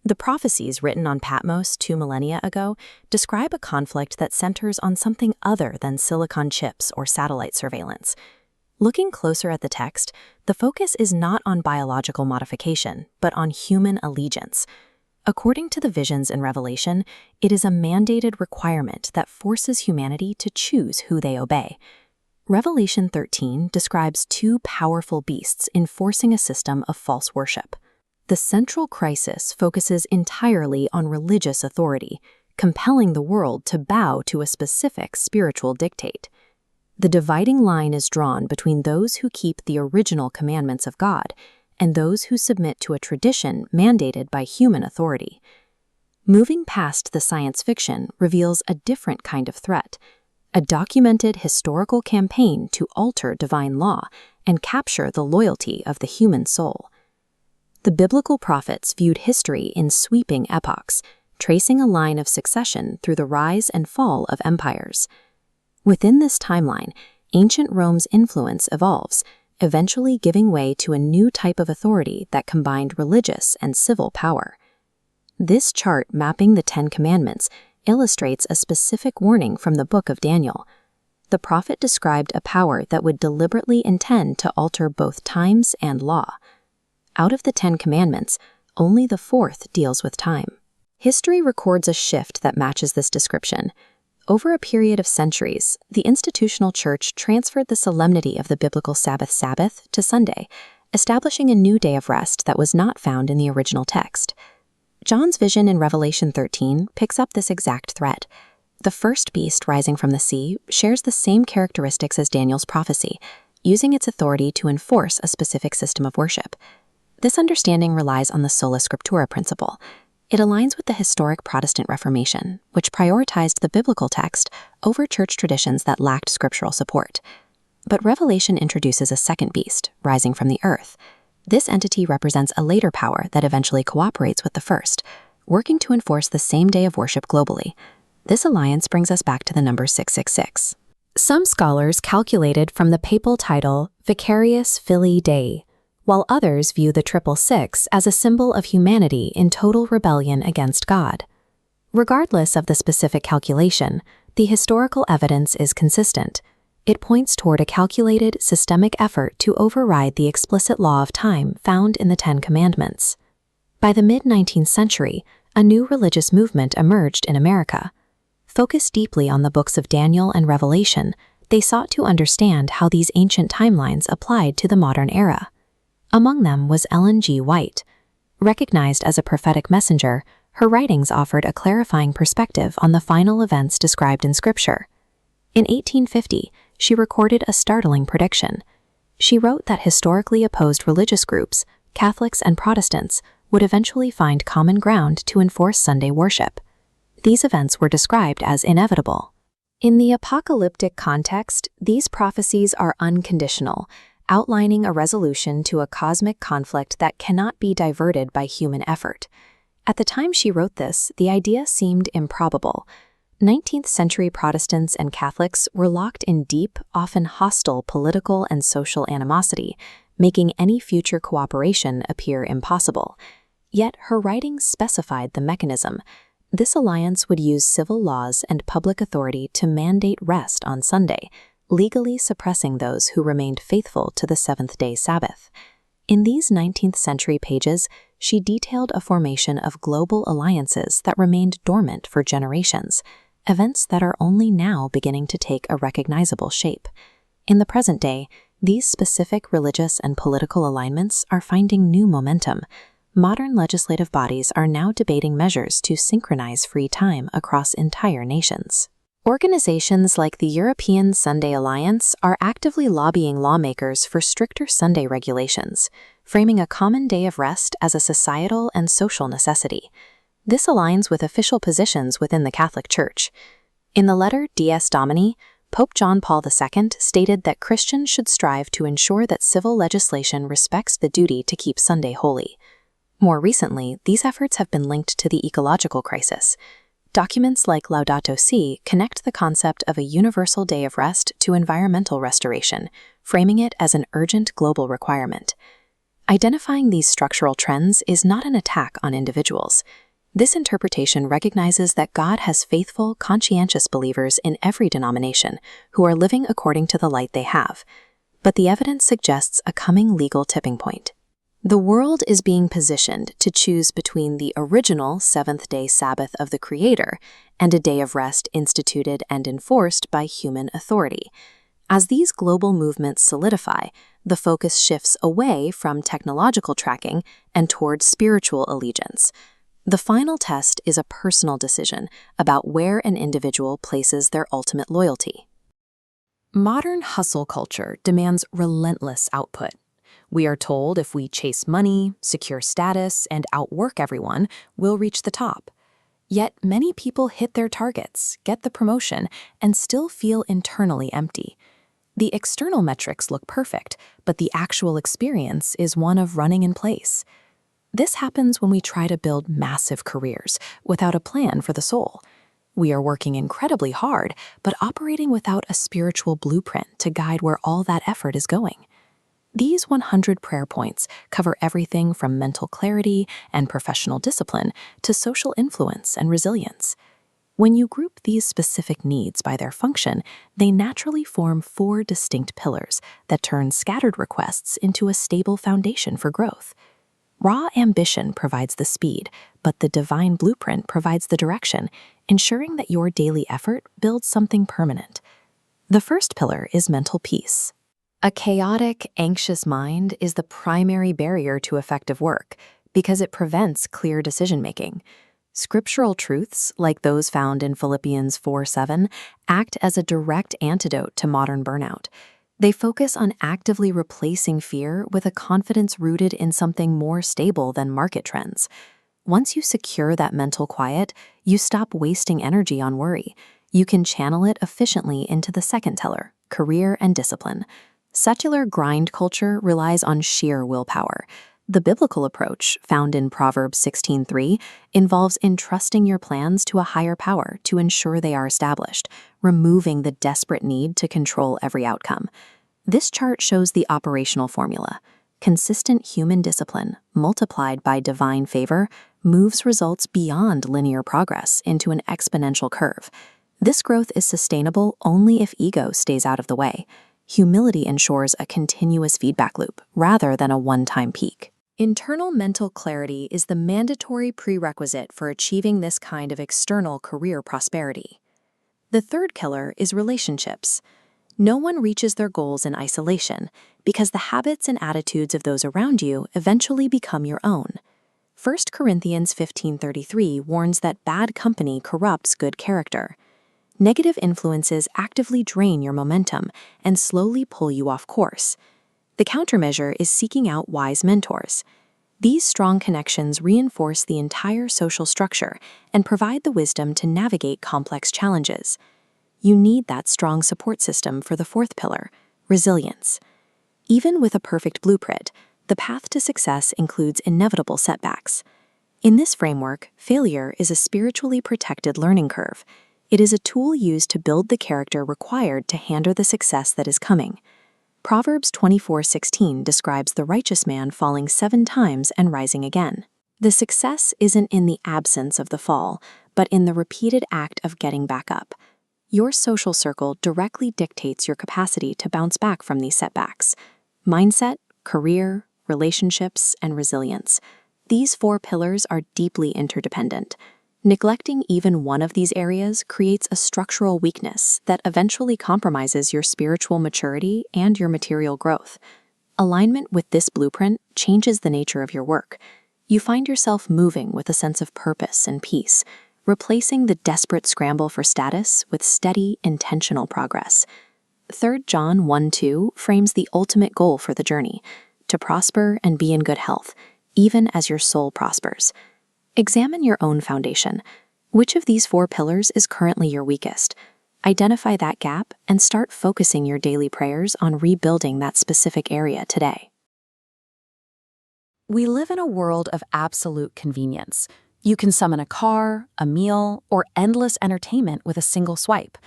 The prophecies written on Patmos 2 millennia ago describe a conflict that centers on something other than silicon chips or satellite surveillance. Looking closer at the text, the focus is not on biological modification, but on human allegiance. According to the visions in Revelation, it is a mandated requirement that forces humanity to choose who they obey. Revelation 13 describes two powerful beasts enforcing a system of false worship. The central crisis focuses entirely on religious authority, compelling the world to bow to a specific spiritual dictate. The dividing line is drawn between those who keep the original commandments of God and those who submit to a tradition mandated by human authority. Moving past the science fiction reveals a different kind of threat, a documented historical campaign to alter divine law and capture the loyalty of the human soul. The biblical prophets viewed history in sweeping epochs, tracing a line of succession through the rise and fall of empires. Within this timeline, ancient Rome's influence evolves, eventually giving way to a new type of authority that combined religious and civil power. This chart mapping the Ten Commandments illustrates a specific warning from the book of Daniel. The prophet described a power that would deliberately intend to alter both times and law. Out of the 10 Commandments, only the fourth deals with time. History records a shift that matches this description. Over a period of centuries, the institutional church transferred the solemnity of the biblical Sabbath to Sunday, establishing a new day of rest that was not found in the original text. John's vision in Revelation 13 picks up this exact thread. The first beast rising from the sea shares the same characteristics as Daniel's prophecy, using its authority to enforce a specific system of worship. This understanding relies on the sola scriptura principle. It aligns with the historic Protestant Reformation, which prioritized the biblical text over church traditions that lacked scriptural support. But Revelation introduces a second beast, rising from the earth. This entity represents a later power that eventually cooperates with the first, working to enforce the same day of worship globally. This alliance brings us back to the number 666. Some scholars calculated from the papal title Vicarius Filii Dei, while others view the 666 as a symbol of humanity in total rebellion against God. Regardless of the specific calculation, the historical evidence is consistent. It points toward a calculated, systemic effort to override the explicit law of time found in the Ten Commandments. By the mid-19th century, a new religious movement emerged in America. Focused deeply on the books of Daniel and Revelation, they sought to understand how these ancient timelines applied to the modern era. Among them was Ellen G. White. Recognized as a prophetic messenger, her writings offered a clarifying perspective on the final events described in Scripture. In 1850, she recorded a startling prediction. She wrote that historically opposed religious groups, Catholics and Protestants, would eventually find common ground to enforce Sunday worship. These events were described as inevitable. In the apocalyptic context, these prophecies are unconditional, outlining a resolution to a cosmic conflict that cannot be diverted by human effort. At the time she wrote this, the idea seemed improbable. 19th-century Protestants and Catholics were locked in deep, often hostile political and social animosity, making any future cooperation appear impossible. Yet her writings specified the mechanism. This alliance would use civil laws and public authority to mandate rest on Sunday, legally suppressing those who remained faithful to the seventh-day Sabbath. In these 19th-century pages, she detailed a formation of global alliances that remained dormant for generations, events that are only now beginning to take a recognizable shape. In the present day, these specific religious and political alignments are finding new momentum. Modern legislative bodies are now debating measures to synchronize free time across entire nations. Organizations like the European Sunday Alliance are actively lobbying lawmakers for stricter Sunday regulations, framing a common day of rest as a societal and social necessity. This aligns with official positions within the Catholic Church. In the letter Dies Domini, Pope John Paul II stated that Christians should strive to ensure that civil legislation respects the duty to keep Sunday holy. More recently, these efforts have been linked to the ecological crisis. Documents like Laudato Si connect the concept of a universal day of rest to environmental restoration, framing it as an urgent global requirement. Identifying these structural trends is not an attack on individuals. This interpretation recognizes that God has faithful, conscientious believers in every denomination who are living according to the light they have. But the evidence suggests a coming legal tipping point. The world is being positioned to choose between the original seventh-day Sabbath of the Creator and a day of rest instituted and enforced by human authority. As these global movements solidify, the focus shifts away from technological tracking and toward spiritual allegiance. The final test is a personal decision about where an individual places their ultimate loyalty. Modern hustle culture demands relentless output. We are told if we chase money, secure status, and outwork everyone, we'll reach the top. Yet many people hit their targets, get the promotion, and still feel internally empty. The external metrics look perfect, but the actual experience is one of running in place. This happens when we try to build massive careers without a plan for the soul. We are working incredibly hard, but operating without a spiritual blueprint to guide where all that effort is going. These 100 prayer points cover everything from mental clarity and professional discipline to social influence and resilience. When you group these specific needs by their function, they naturally form 4 distinct pillars that turn scattered requests into a stable foundation for growth. Raw ambition provides the speed, but the divine blueprint provides the direction, ensuring that your daily effort builds something permanent. The first pillar is mental peace. A chaotic, anxious mind is the primary barrier to effective work because it prevents clear decision-making. Scriptural truths, like those found in Philippians 4:7, act as a direct antidote to modern burnout. They focus on actively replacing fear with a confidence rooted in something more stable than market trends. Once you secure that mental quiet, you stop wasting energy on worry. You can channel it efficiently into the second teller, career and discipline. Secular grind culture relies on sheer willpower. The biblical approach, found in Proverbs 16:3, involves entrusting your plans to a higher power to ensure they are established, removing the desperate need to control every outcome. This chart shows the operational formula. Consistent human discipline, multiplied by divine favor, moves results beyond linear progress into an exponential curve. This growth is sustainable only if ego stays out of the way. Humility ensures a continuous feedback loop rather than a one-time peak. Internal mental clarity is the mandatory prerequisite for achieving this kind of external career prosperity. The third killer is relationships. No one reaches their goals in isolation because the habits and attitudes of those around you eventually become your own. 1 Corinthians 15:33 warns that bad company corrupts good character. Negative influences actively drain your momentum and slowly pull you off course. The countermeasure is seeking out wise mentors. These strong connections reinforce the entire social structure and provide the wisdom to navigate complex challenges. You need that strong support system for the fourth pillar, resilience. Even with a perfect blueprint, the path to success includes inevitable setbacks. In this framework, failure is a spiritually protected learning curve. It is a tool used to build the character required to handle the success that is coming. Proverbs 24:16 describes the righteous man falling 7 times and rising again. The success isn't in the absence of the fall, but in the repeated act of getting back up. Your social circle directly dictates your capacity to bounce back from these setbacks. Mindset, career, relationships, and resilience. These 4 pillars are deeply interdependent. Neglecting even one of these areas creates a structural weakness that eventually compromises your spiritual maturity and your material growth. Alignment with this blueprint changes the nature of your work. You find yourself moving with a sense of purpose and peace, replacing the desperate scramble for status with steady, intentional progress. 3 John 1:2 frames the ultimate goal for the journey, to prosper and be in good health, even as your soul prospers. Examine your own foundation. Which of these 4 pillars is currently your weakest? Identify that gap and start focusing your daily prayers on rebuilding that specific area today. We live in a world of absolute convenience. You can summon a car, a meal, or endless entertainment with a single swipe.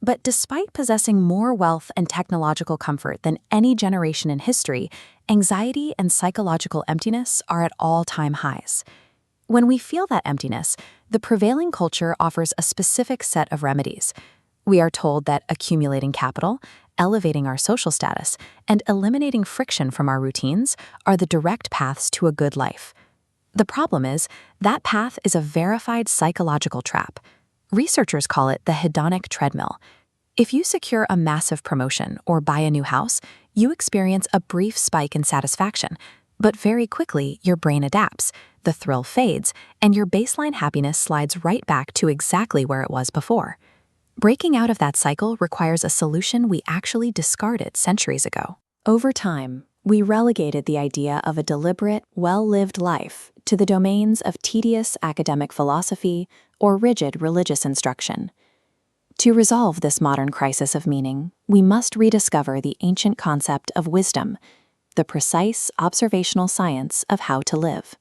But despite possessing more wealth and technological comfort than any generation in history, anxiety and psychological emptiness are at all-time highs. When we feel that emptiness, the prevailing culture offers a specific set of remedies. We are told that accumulating capital, elevating our social status, and eliminating friction from our routines are the direct paths to a good life. The problem is, that path is a verified psychological trap. Researchers call it the hedonic treadmill. If you secure a massive promotion or buy a new house, you experience a brief spike in satisfaction, but very quickly your brain adapts, the thrill fades, and your baseline happiness slides right back to exactly where it was before. Breaking out of that cycle requires a solution we actually discarded centuries ago. Over time, we relegated the idea of a deliberate, well-lived life to the domains of tedious academic philosophy or rigid religious instruction. To resolve this modern crisis of meaning, we must rediscover the ancient concept of wisdom, the precise observational science of how to live.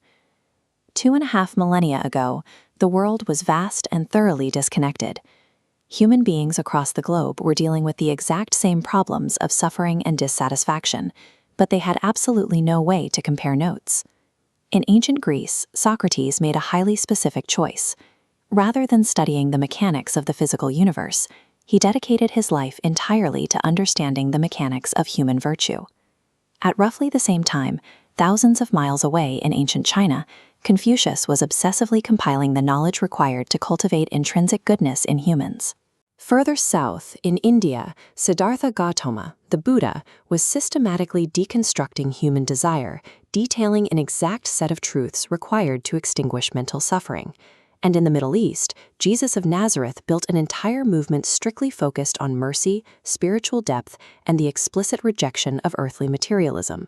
2.5 millennia ago, the world was vast and thoroughly disconnected. Human beings across the globe were dealing with the exact same problems of suffering and dissatisfaction, but they had absolutely no way to compare notes. In ancient Greece, Socrates made a highly specific choice. Rather than studying the mechanics of the physical universe, he dedicated his life entirely to understanding the mechanics of human virtue. At roughly the same time, thousands of miles away in ancient China, Confucius was obsessively compiling the knowledge required to cultivate intrinsic goodness in humans. Further south, in India, Siddhartha Gautama, the Buddha, was systematically deconstructing human desire, detailing an exact set of truths required to extinguish mental suffering. And in the Middle East, Jesus of Nazareth built an entire movement strictly focused on mercy, spiritual depth, and the explicit rejection of earthly materialism.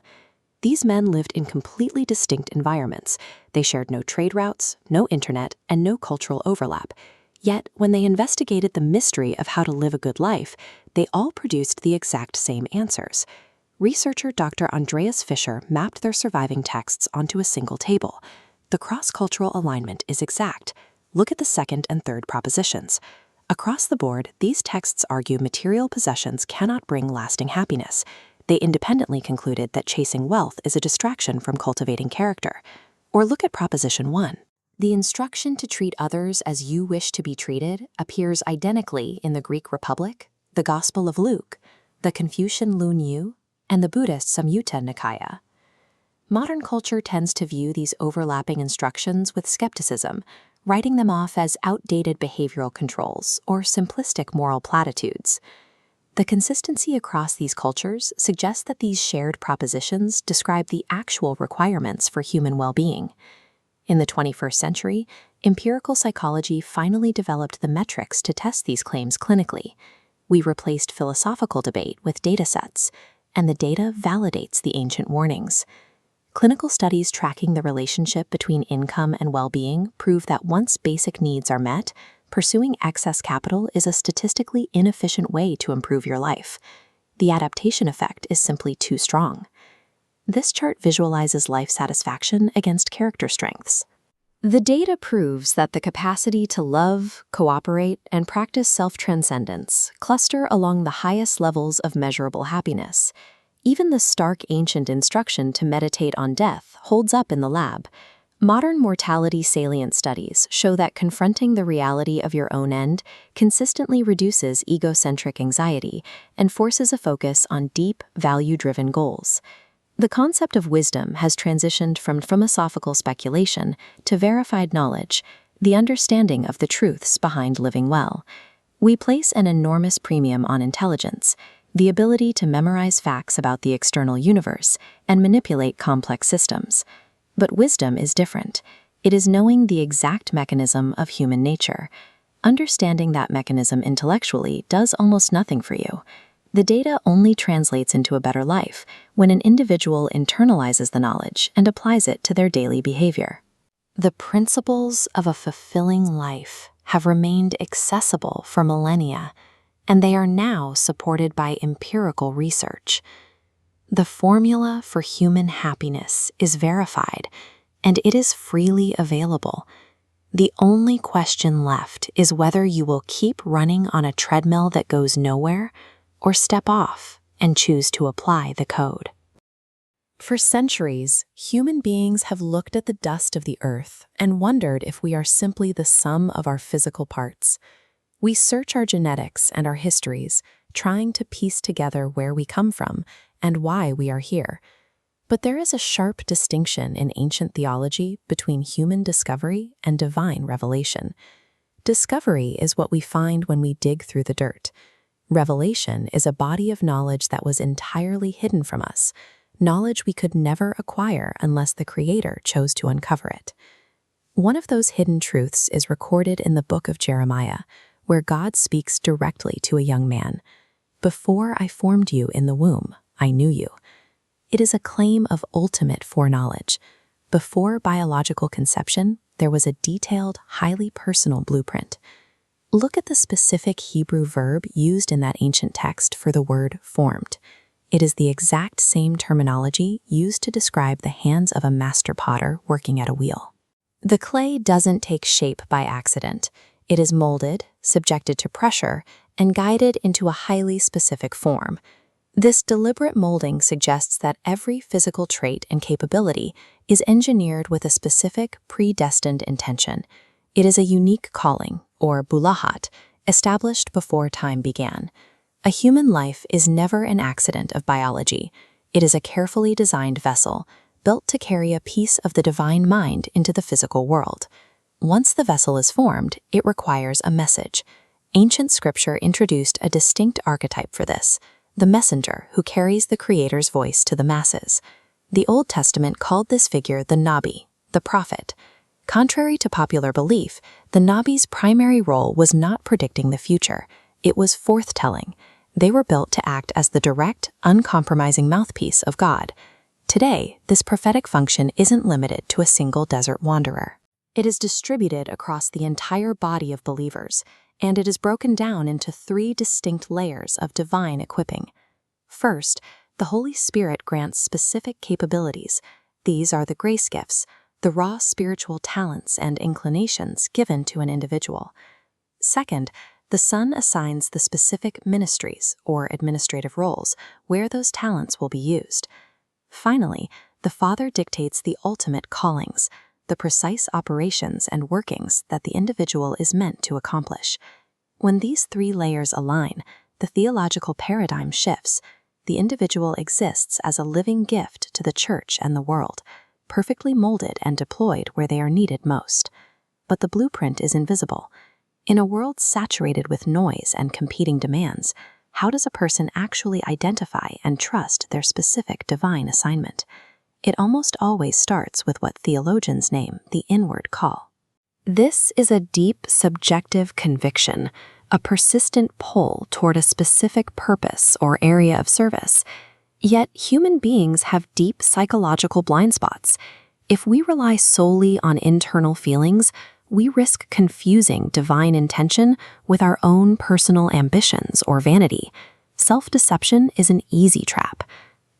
These men lived in completely distinct environments. They shared no trade routes, no internet, and no cultural overlap. Yet, when they investigated the mystery of how to live a good life, they all produced the exact same answers. Researcher Dr. Andreas Fischer mapped their surviving texts onto a single table. The cross-cultural alignment is exact. Look at the second and third propositions. Across the board, these texts argue material possessions cannot bring lasting happiness. They independently concluded that chasing wealth is a distraction from cultivating character. Or look at Proposition 1. The instruction to treat others as you wish to be treated appears identically in the Greek Republic, the Gospel of Luke, the Confucian Lun Yu, and the Buddhist Samyutta Nikaya. Modern culture tends to view these overlapping instructions with skepticism, writing them off as outdated behavioral controls or simplistic moral platitudes. The consistency across these cultures suggests that these shared propositions describe the actual requirements for human well-being. In the 21st century, empirical psychology finally developed the metrics to test these claims clinically. We replaced philosophical debate with data sets, and the data validates the ancient warnings. Clinical studies tracking the relationship between income and well-being prove that once basic needs are met, pursuing excess capital is a statistically inefficient way to improve your life. The adaptation effect is simply too strong. This chart visualizes life satisfaction against character strengths. The data proves that the capacity to love, cooperate, and practice self-transcendence cluster along the highest levels of measurable happiness. Even the stark ancient instruction to meditate on death holds up in the lab. Modern mortality salient studies show that confronting the reality of your own end consistently reduces egocentric anxiety and forces a focus on deep, value-driven goals. The concept of wisdom has transitioned from philosophical speculation to verified knowledge, the understanding of the truths behind living well. We place an enormous premium on intelligence, the ability to memorize facts about the external universe and manipulate complex systems. But wisdom is different. It is knowing the exact mechanism of human nature. Understanding that mechanism intellectually does almost nothing for you. The data only translates into a better life when an individual internalizes the knowledge and applies it to their daily behavior. The principles of a fulfilling life have remained accessible for millennia, and they are now supported by empirical research. The formula for human happiness is verified, and it is freely available. The only question left is whether you will keep running on a treadmill that goes nowhere, or step off and choose to apply the code. For centuries, human beings have looked at the dust of the earth and wondered if we are simply the sum of our physical parts. We search our genetics and our histories, trying to piece together where we come from and why we are here. But there is a sharp distinction in ancient theology between human discovery and divine revelation. Discovery is what we find when we dig through the dirt. Revelation is a body of knowledge that was entirely hidden from us, knowledge we could never acquire unless the Creator chose to uncover it. One of those hidden truths is recorded in the book of Jeremiah, where God speaks directly to a young man. "Before I formed you in the womb, I knew you." It is a claim of ultimate foreknowledge. Before biological conception, there was a detailed, highly personal blueprint. Look at the specific Hebrew verb used in that ancient text for the word formed. It is the exact same terminology used to describe the hands of a master potter working at a wheel. The clay doesn't take shape by accident. It is molded, subjected to pressure, and guided into a highly specific form. This deliberate molding suggests that every physical trait and capability is engineered with a specific, predestined intention. It is a unique calling, or bulahat, established before time began. A human life is never an accident of biology. It is a carefully designed vessel, built to carry a piece of the divine mind into the physical world. Once the vessel is formed, it requires a message. Ancient scripture introduced a distinct archetype for this, the messenger who carries the Creator's voice to the masses. The Old Testament called this figure the Nabi, the prophet. Contrary to popular belief, the Nabi's primary role was not predicting the future. It was forthtelling. They were built to act as the direct, uncompromising mouthpiece of God. Today, this prophetic function isn't limited to a single desert wanderer. It is distributed across the entire body of believers, and it is broken down into 3 distinct layers of divine equipping. First, the Holy Spirit grants specific capabilities. These are the grace gifts, the raw spiritual talents and inclinations given to an individual. Second, the Son assigns the specific ministries or administrative roles where those talents will be used. Finally, the Father dictates the ultimate callings, the precise operations and workings that the individual is meant to accomplish. When these 3 layers align, the theological paradigm shifts. The individual exists as a living gift to the church and the world, perfectly molded and deployed where they are needed most. But the blueprint is invisible. In a world saturated with noise and competing demands, how does a person actually identify and trust their specific divine assignment? It almost always starts with what theologians name the inward call. This is a deep, subjective conviction, a persistent pull toward a specific purpose or area of service. Yet human beings have deep psychological blind spots. If we rely solely on internal feelings, we risk confusing divine intention with our own personal ambitions or vanity. Self-deception is an easy trap.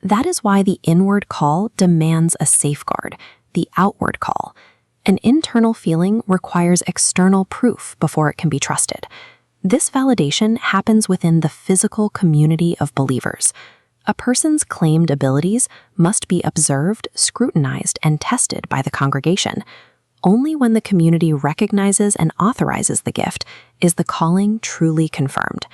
That is why the inward call demands a safeguard, the outward call. An internal feeling requires external proof before it can be trusted. This validation happens within the physical community of believers. A person's claimed abilities must be observed, scrutinized, and tested by the congregation. Only when the community recognizes and authorizes the gift is the calling truly confirmed.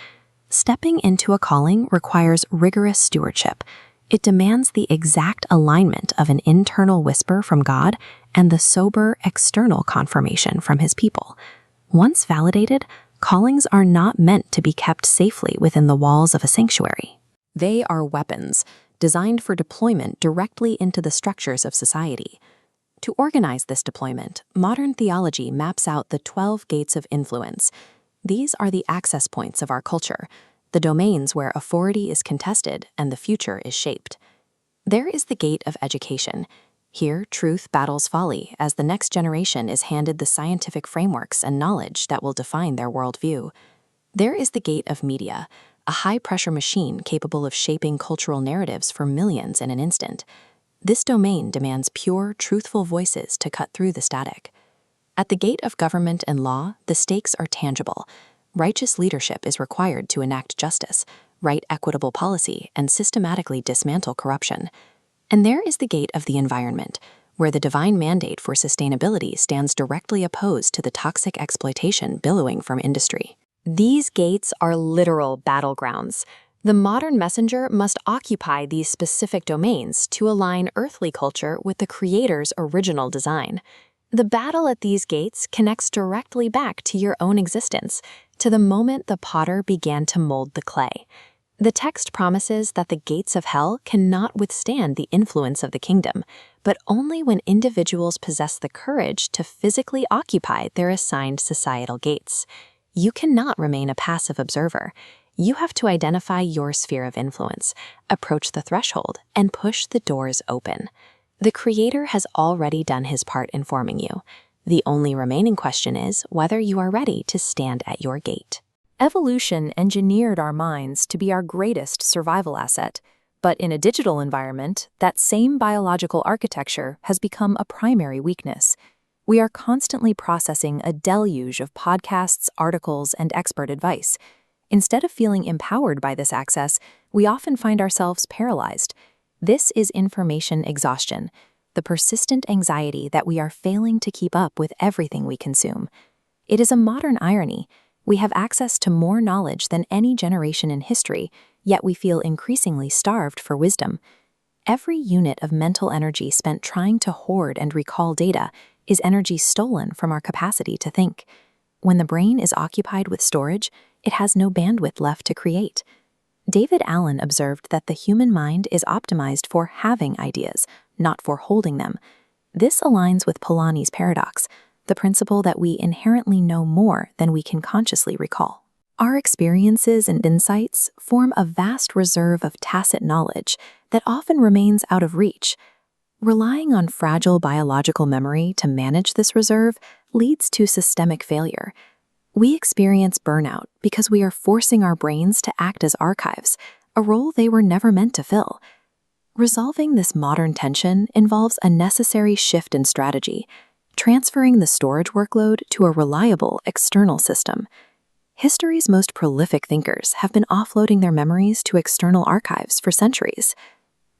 Stepping into a calling requires rigorous stewardship. It demands the exact alignment of an internal whisper from God and the sober external confirmation from His people. Once validated, callings are not meant to be kept safely within the walls of a sanctuary. They are weapons, designed for deployment directly into the structures of society. To organize this deployment, modern theology maps out the 12 gates of influence. These are the access points of our culture, the domains where authority is contested and the future is shaped. There is the gate of education. Here, truth battles folly as the next generation is handed the scientific frameworks and knowledge that will define their worldview. There is the gate of media, a high-pressure machine capable of shaping cultural narratives for millions in an instant. This domain demands pure, truthful voices to cut through the static. At the gate of government and law, the stakes are tangible. Righteous leadership is required to enact justice, write equitable policy, and systematically dismantle corruption. And there is the gate of the environment, where the divine mandate for sustainability stands directly opposed to the toxic exploitation billowing from industry. These gates are literal battlegrounds. The modern messenger must occupy these specific domains to align earthly culture with the Creator's original design. The battle at these gates connects directly back to your own existence, to the moment the potter began to mold the clay. The text promises that the gates of hell cannot withstand the influence of the kingdom, but only when individuals possess the courage to physically occupy their assigned societal gates. You cannot remain a passive observer. You have to identify your sphere of influence, approach the threshold, and push the doors open. The Creator has already done His part in forming you. The only remaining question is whether you are ready to stand at your gate. Evolution engineered our minds to be our greatest survival asset, but in a digital environment, that same biological architecture has become a primary weakness. We are constantly processing a deluge of podcasts, articles, and expert advice. Instead of feeling empowered by this access, we often find ourselves paralyzed. This is information exhaustion, the persistent anxiety that we are failing to keep up with everything we consume. It is a modern irony. We have access to more knowledge than any generation in history, yet we feel increasingly starved for wisdom. Every unit of mental energy spent trying to hoard and recall data is energy stolen from our capacity to think. When the brain is occupied with storage, it has no bandwidth left to create. David Allen observed that the human mind is optimized for having ideas, not for holding them. This aligns with Polanyi's paradox, the principle that we inherently know more than we can consciously recall. Our experiences and insights form a vast reserve of tacit knowledge that often remains out of reach. Relying on fragile biological memory to manage this reserve leads to systemic failure. We experience burnout because we are forcing our brains to act as archives, a role they were never meant to fill. Resolving this modern tension involves a necessary shift in strategy, transferring the storage workload to a reliable external system. History's most prolific thinkers have been offloading their memories to external archives for centuries.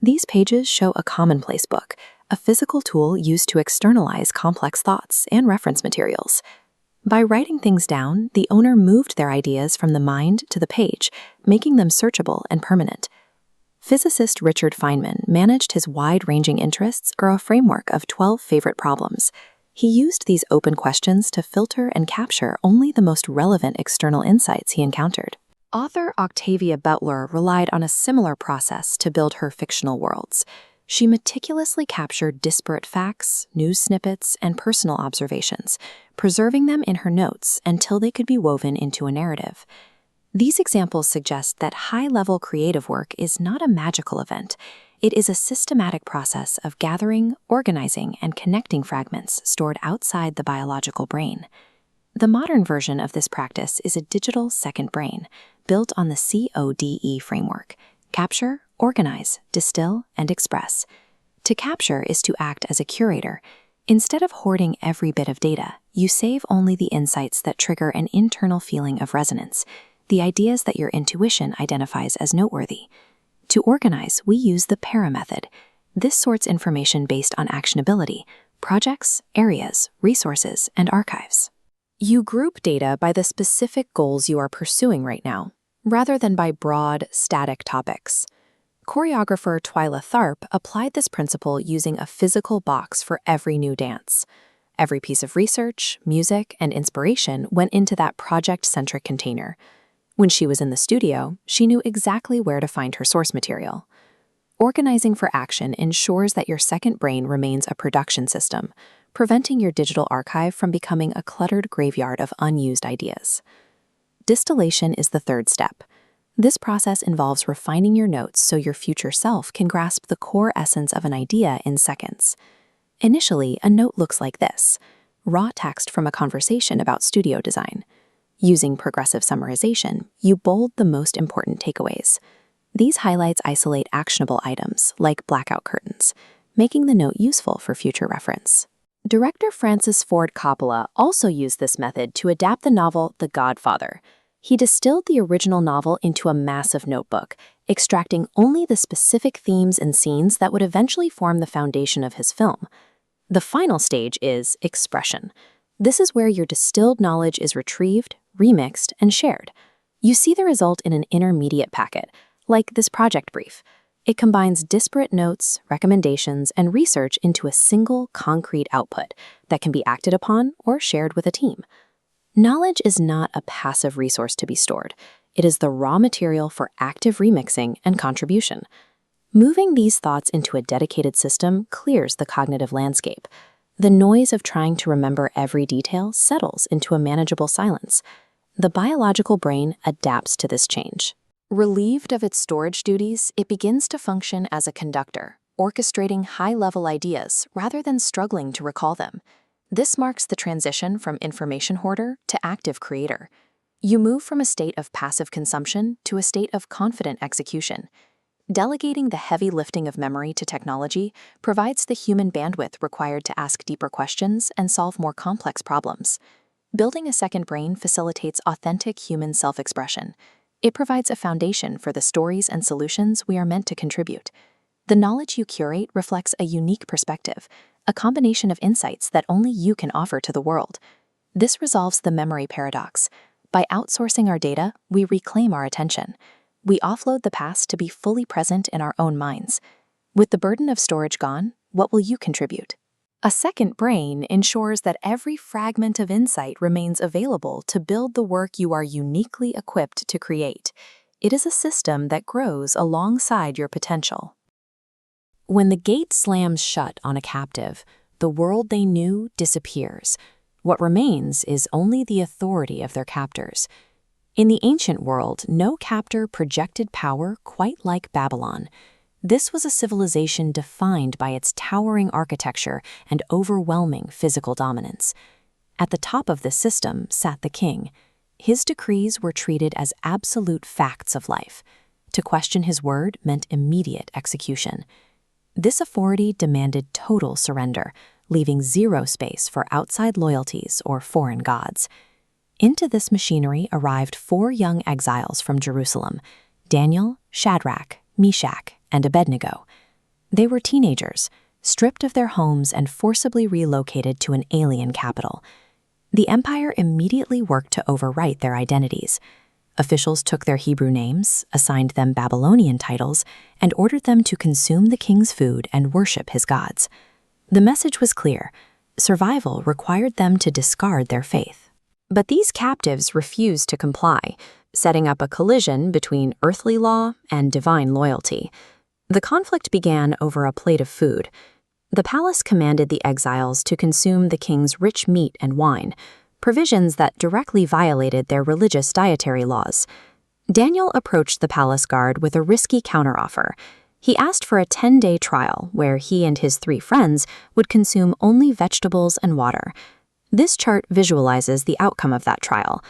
These pages show a commonplace book, a physical tool used to externalize complex thoughts and reference materials. By writing things down, the owner moved their ideas from the mind to the page, making them searchable and permanent. Physicist Richard Feynman managed his wide-ranging interests through a framework of 12 favorite problems. He used these open questions to filter and capture only the most relevant external insights he encountered. Author Octavia Butler relied on a similar process to build her fictional worlds. She meticulously captured disparate facts, news snippets, and personal observations, preserving them in her notes until they could be woven into a narrative. These examples suggest that high-level creative work is not a magical event. It is a systematic process of gathering, organizing, and connecting fragments stored outside the biological brain. The modern version of this practice is a digital second brain, built on the CODE framework: capture, organize, distill, and express. To capture is to act as a curator. Instead of hoarding every bit of data, you save only the insights that trigger an internal feeling of resonance, the ideas that your intuition identifies as noteworthy. To organize, we use the PARA method. This sorts information based on actionability, projects, areas, resources, and archives. You group data by the specific goals you are pursuing right now, rather than by broad, static topics. Choreographer Twyla Tharp applied this principle using a physical box for every new dance. Every piece of research, music, and inspiration went into that project-centric container. When she was in the studio, she knew exactly where to find her source material. Organizing for action ensures that your second brain remains a production system, preventing your digital archive from becoming a cluttered graveyard of unused ideas. Distillation is the third step. This process involves refining your notes so your future self can grasp the core essence of an idea in seconds. Initially, a note looks like this: raw text from a conversation about studio design. Using progressive summarization, you bold the most important takeaways. These highlights isolate actionable items, like blackout curtains, making the note useful for future reference. Director Francis Ford Coppola also used this method to adapt the novel The Godfather. He distilled the original novel into a massive notebook, extracting only the specific themes and scenes that would eventually form the foundation of his film. The final stage is expression. This is where your distilled knowledge is retrieved, remixed, and shared. You see the result in an intermediate packet, like this project brief. It combines disparate notes, recommendations, and research into a single concrete output that can be acted upon or shared with a team. Knowledge is not a passive resource to be stored. It is the raw material for active remixing and contribution. Moving these thoughts into a dedicated system clears the cognitive landscape. The noise of trying to remember every detail settles into a manageable silence. The biological brain adapts to this change. Relieved of its storage duties, it begins to function as a conductor, orchestrating high-level ideas rather than struggling to recall them. This marks the transition from information hoarder to active creator. You move from a state of passive consumption to a state of confident execution. Delegating the heavy lifting of memory to technology provides the human bandwidth required to ask deeper questions and solve more complex problems. Building a second brain facilitates authentic human self-expression. It provides a foundation for the stories and solutions we are meant to contribute. The knowledge you curate reflects a unique perspective, a combination of insights that only you can offer to the world. This resolves the memory paradox. By outsourcing our data, we reclaim our attention. We offload the past to be fully present in our own minds. With the burden of storage gone, what will you contribute? A second brain ensures that every fragment of insight remains available to build the work you are uniquely equipped to create. It is a system that grows alongside your potential. When the gate slams shut on a captive, the world they knew disappears. What remains is only the authority of their captors. In the ancient world, no captor projected power quite like Babylon. This was a civilization defined by its towering architecture and overwhelming physical dominance. At the top of this system sat the king. His decrees were treated as absolute facts of life. To question his word meant immediate execution. This authority demanded total surrender, leaving zero space for outside loyalties or foreign gods. Into this machinery arrived 4 young exiles from Jerusalem: Daniel, Shadrach, Meshach, and Abednego. They were teenagers, stripped of their homes and forcibly relocated to an alien capital. The empire immediately worked to overwrite their identities. Officials took their Hebrew names, assigned them Babylonian titles, and ordered them to consume the king's food and worship his gods. The message was clear: survival required them to discard their faith. But these captives refused to comply, setting up a collision between earthly law and divine loyalty. The conflict began over a plate of food. The palace commanded the exiles to consume the king's rich meat and wine, provisions that directly violated their religious dietary laws. Daniel approached the palace guard with a risky counteroffer. He asked for a 10-day trial where he and his 3 friends would consume only vegetables and water. This chart visualizes the outcome of that trial.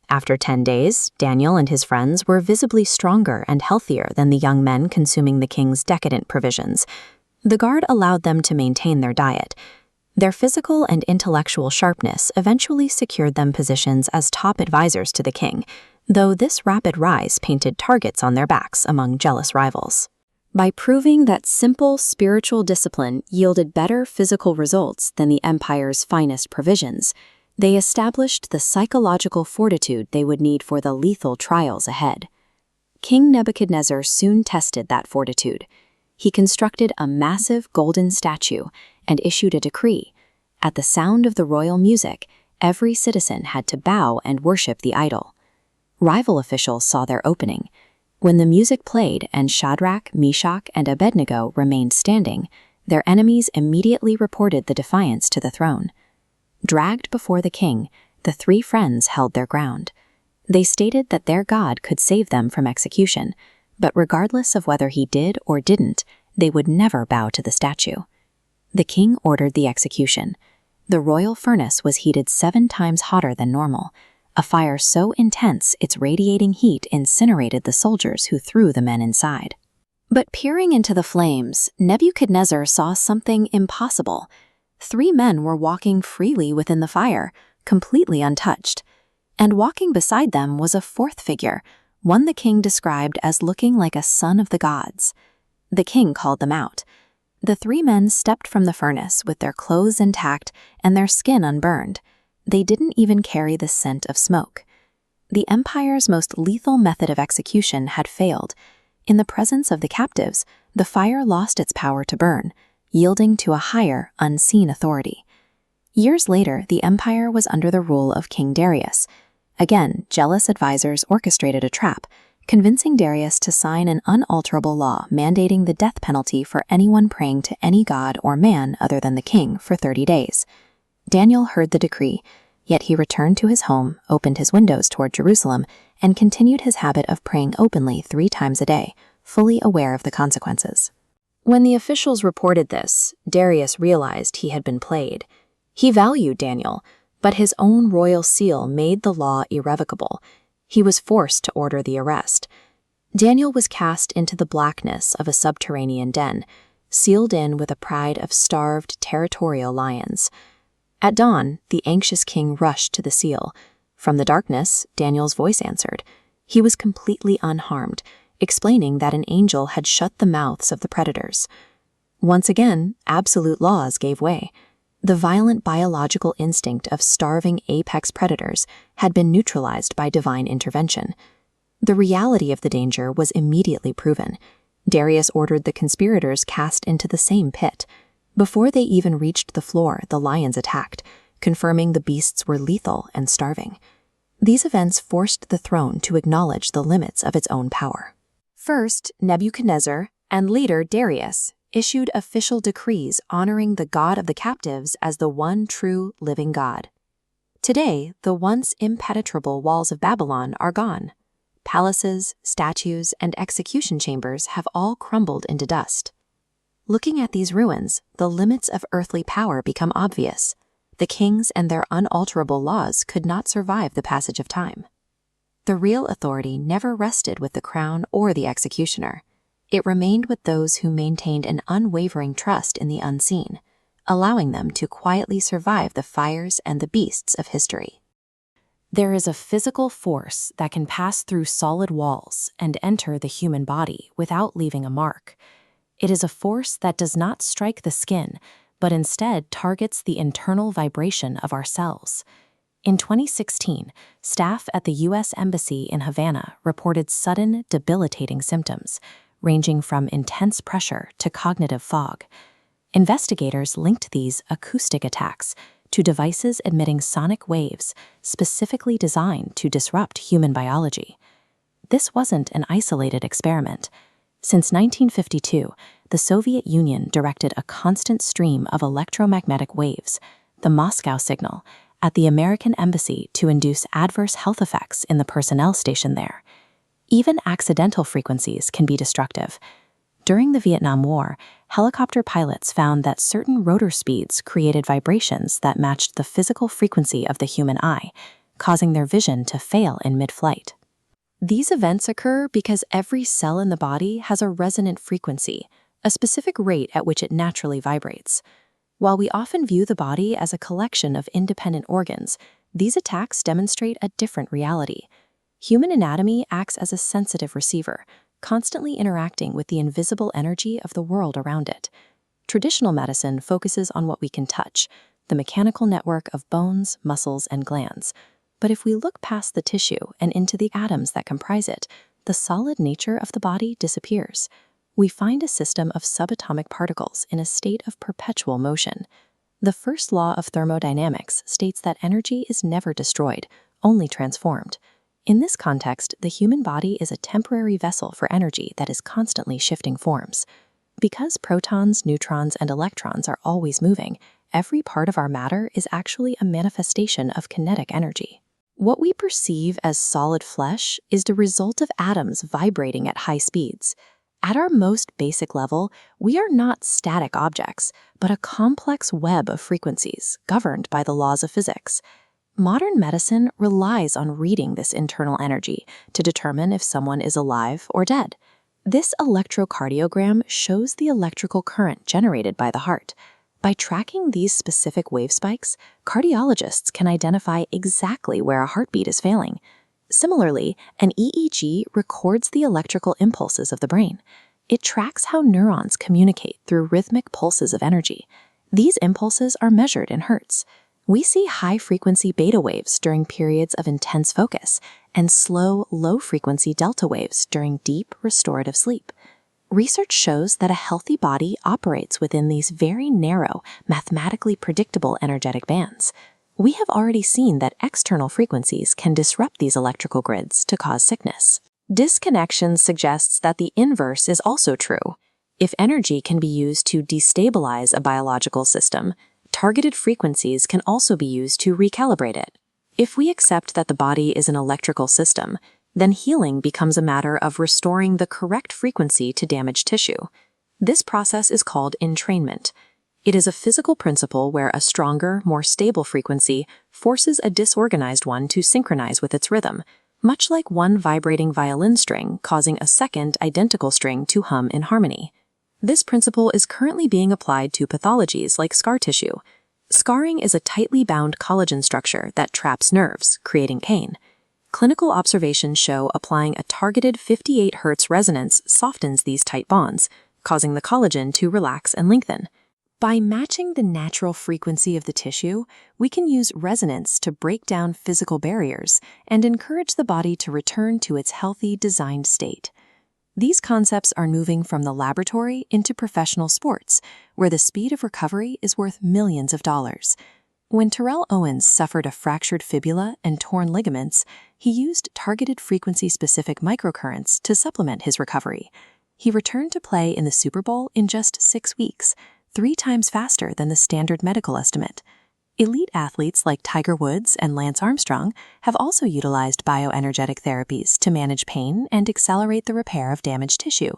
After 10 days, Daniel and his friends were visibly stronger and healthier than the young men consuming the king's decadent provisions. The guard allowed them to maintain their diet. Their physical and intellectual sharpness eventually secured them positions as top advisors to the king, though this rapid rise painted targets on their backs among jealous rivals. By proving that simple spiritual discipline yielded better physical results than the empire's finest provisions, they established the psychological fortitude they would need for the lethal trials ahead. King Nebuchadnezzar soon tested that fortitude. He constructed a massive golden statue and issued a decree. At the sound of the royal music, every citizen had to bow and worship the idol. Rival officials saw their opening. When the music played and Shadrach, Meshach, and Abednego remained standing, their enemies immediately reported the defiance to the throne. Dragged before the king, the 3 friends held their ground. They stated that their God could save them from execution, but regardless of whether he did or didn't, they would never bow to the statue. The king ordered the execution. The royal furnace was heated 7 times hotter than normal, a fire so intense its radiating heat incinerated the soldiers who threw the men inside. But peering into the flames, Nebuchadnezzar saw something impossible. 3 men were walking freely within the fire, completely untouched. And walking beside them was a 4th figure, one the king described as looking like a son of the gods. The king called them out. The 3 men stepped from the furnace with their clothes intact and their skin unburned. They didn't even carry the scent of smoke. The empire's most lethal method of execution had failed. In the presence of the captives, the fire lost its power to burn, yielding to a higher, unseen authority. Years later, the empire was under the rule of King Darius. Again, jealous advisors orchestrated a trap, convincing Darius to sign an unalterable law mandating the death penalty for anyone praying to any god or man other than the king for 30 days. Daniel heard the decree, yet he returned to his home, opened his windows toward Jerusalem, and continued his habit of praying openly 3 times a day, fully aware of the consequences. When the officials reported this, Darius realized he had been played. He valued Daniel, but his own royal seal made the law irrevocable. He was forced to order the arrest. Daniel was cast into the blackness of a subterranean den, sealed in with a pride of starved territorial lions. At dawn, the anxious king rushed to the seal. From the darkness, Daniel's voice answered. He was completely unharmed, explaining that an angel had shut the mouths of the predators. Once again, absolute laws gave way. The violent biological instinct of starving apex predators had been neutralized by divine intervention. The reality of the danger was immediately proven. Darius ordered the conspirators cast into the same pit. Before they even reached the floor, the lions attacked, confirming the beasts were lethal and starving. These events forced the throne to acknowledge the limits of its own power. First, Nebuchadnezzar, and later Darius, issued official decrees honoring the God of the captives as the one true living God. Today, the once impenetrable walls of Babylon are gone. Palaces, statues, and execution chambers have all crumbled into dust. Looking at these ruins, the limits of earthly power become obvious. The kings and their unalterable laws could not survive the passage of time. The real authority never rested with the crown or the executioner. It remained with those who maintained an unwavering trust in the unseen, allowing them to quietly survive the fires and the beasts of history. There is a physical force that can pass through solid walls and enter the human body without leaving a mark. It is a force that does not strike the skin, but instead targets the internal vibration of our cells. In 2016, staff at the U.S. Embassy in Havana reported sudden, debilitating symptoms, ranging from intense pressure to cognitive fog. Investigators linked these acoustic attacks to devices emitting sonic waves specifically designed to disrupt human biology. This wasn't an isolated experiment. Since 1952, the Soviet Union directed a constant stream of electromagnetic waves, the Moscow signal, at the American embassy to induce adverse health effects in the personnel stationed there. Even accidental frequencies can be destructive. During the Vietnam War, helicopter pilots found that certain rotor speeds created vibrations that matched the physical frequency of the human eye, causing their vision to fail in mid-flight. These events occur because every cell in the body has a resonant frequency, a specific rate at which it naturally vibrates. While we often view the body as a collection of independent organs, these attacks demonstrate a different reality. Human anatomy acts as a sensitive receiver, constantly interacting with the invisible energy of the world around it. Traditional medicine focuses on what we can touch, the mechanical network of bones, muscles, and glands. But if we look past the tissue and into the atoms that comprise it, the solid nature of the body disappears. We find a system of subatomic particles in a state of perpetual motion. The first law of thermodynamics states that energy is never destroyed, only transformed. In this context, the human body is a temporary vessel for energy that is constantly shifting forms. Because protons, neutrons, and electrons are always moving, every part of our matter is actually a manifestation of kinetic energy. What we perceive as solid flesh is the result of atoms vibrating at high speeds. At our most basic level, we are not static objects, but a complex web of frequencies governed by the laws of physics. Modern medicine relies on reading this internal energy to determine if someone is alive or dead. This electrocardiogram shows the electrical current generated by the heart. By tracking these specific wave spikes, cardiologists can identify exactly where a heartbeat is failing. Similarly, an EEG records the electrical impulses of the brain. It tracks how neurons communicate through rhythmic pulses of energy. These impulses are measured in hertz. We see high-frequency beta waves during periods of intense focus and slow, low-frequency delta waves during deep, restorative sleep. Research shows that a healthy body operates within these very narrow, mathematically predictable energetic bands. We have already seen that external frequencies can disrupt these electrical grids to cause sickness. Disconnection suggests that the inverse is also true. If energy can be used to destabilize a biological system, targeted frequencies can also be used to recalibrate it. If we accept that the body is an electrical system, then healing becomes a matter of restoring the correct frequency to damaged tissue. This process is called entrainment. It is a physical principle where a stronger, more stable frequency forces a disorganized one to synchronize with its rhythm, much like one vibrating violin string causing a second identical string to hum in harmony. This principle is currently being applied to pathologies like scar tissue. Scarring is a tightly bound collagen structure that traps nerves, creating pain. Clinical observations show applying a targeted 58 Hz resonance softens these tight bonds, causing the collagen to relax and lengthen. By matching the natural frequency of the tissue, we can use resonance to break down physical barriers and encourage the body to return to its healthy, designed state. These concepts are moving from the laboratory into professional sports, where the speed of recovery is worth millions of dollars. When Terrell Owens suffered a fractured fibula and torn ligaments, he used targeted frequency-specific microcurrents to supplement his recovery. He returned to play in the Super Bowl in just 6 weeks, 3 times faster than the standard medical estimate. Elite athletes like Tiger Woods and Lance Armstrong have also utilized bioenergetic therapies to manage pain and accelerate the repair of damaged tissue.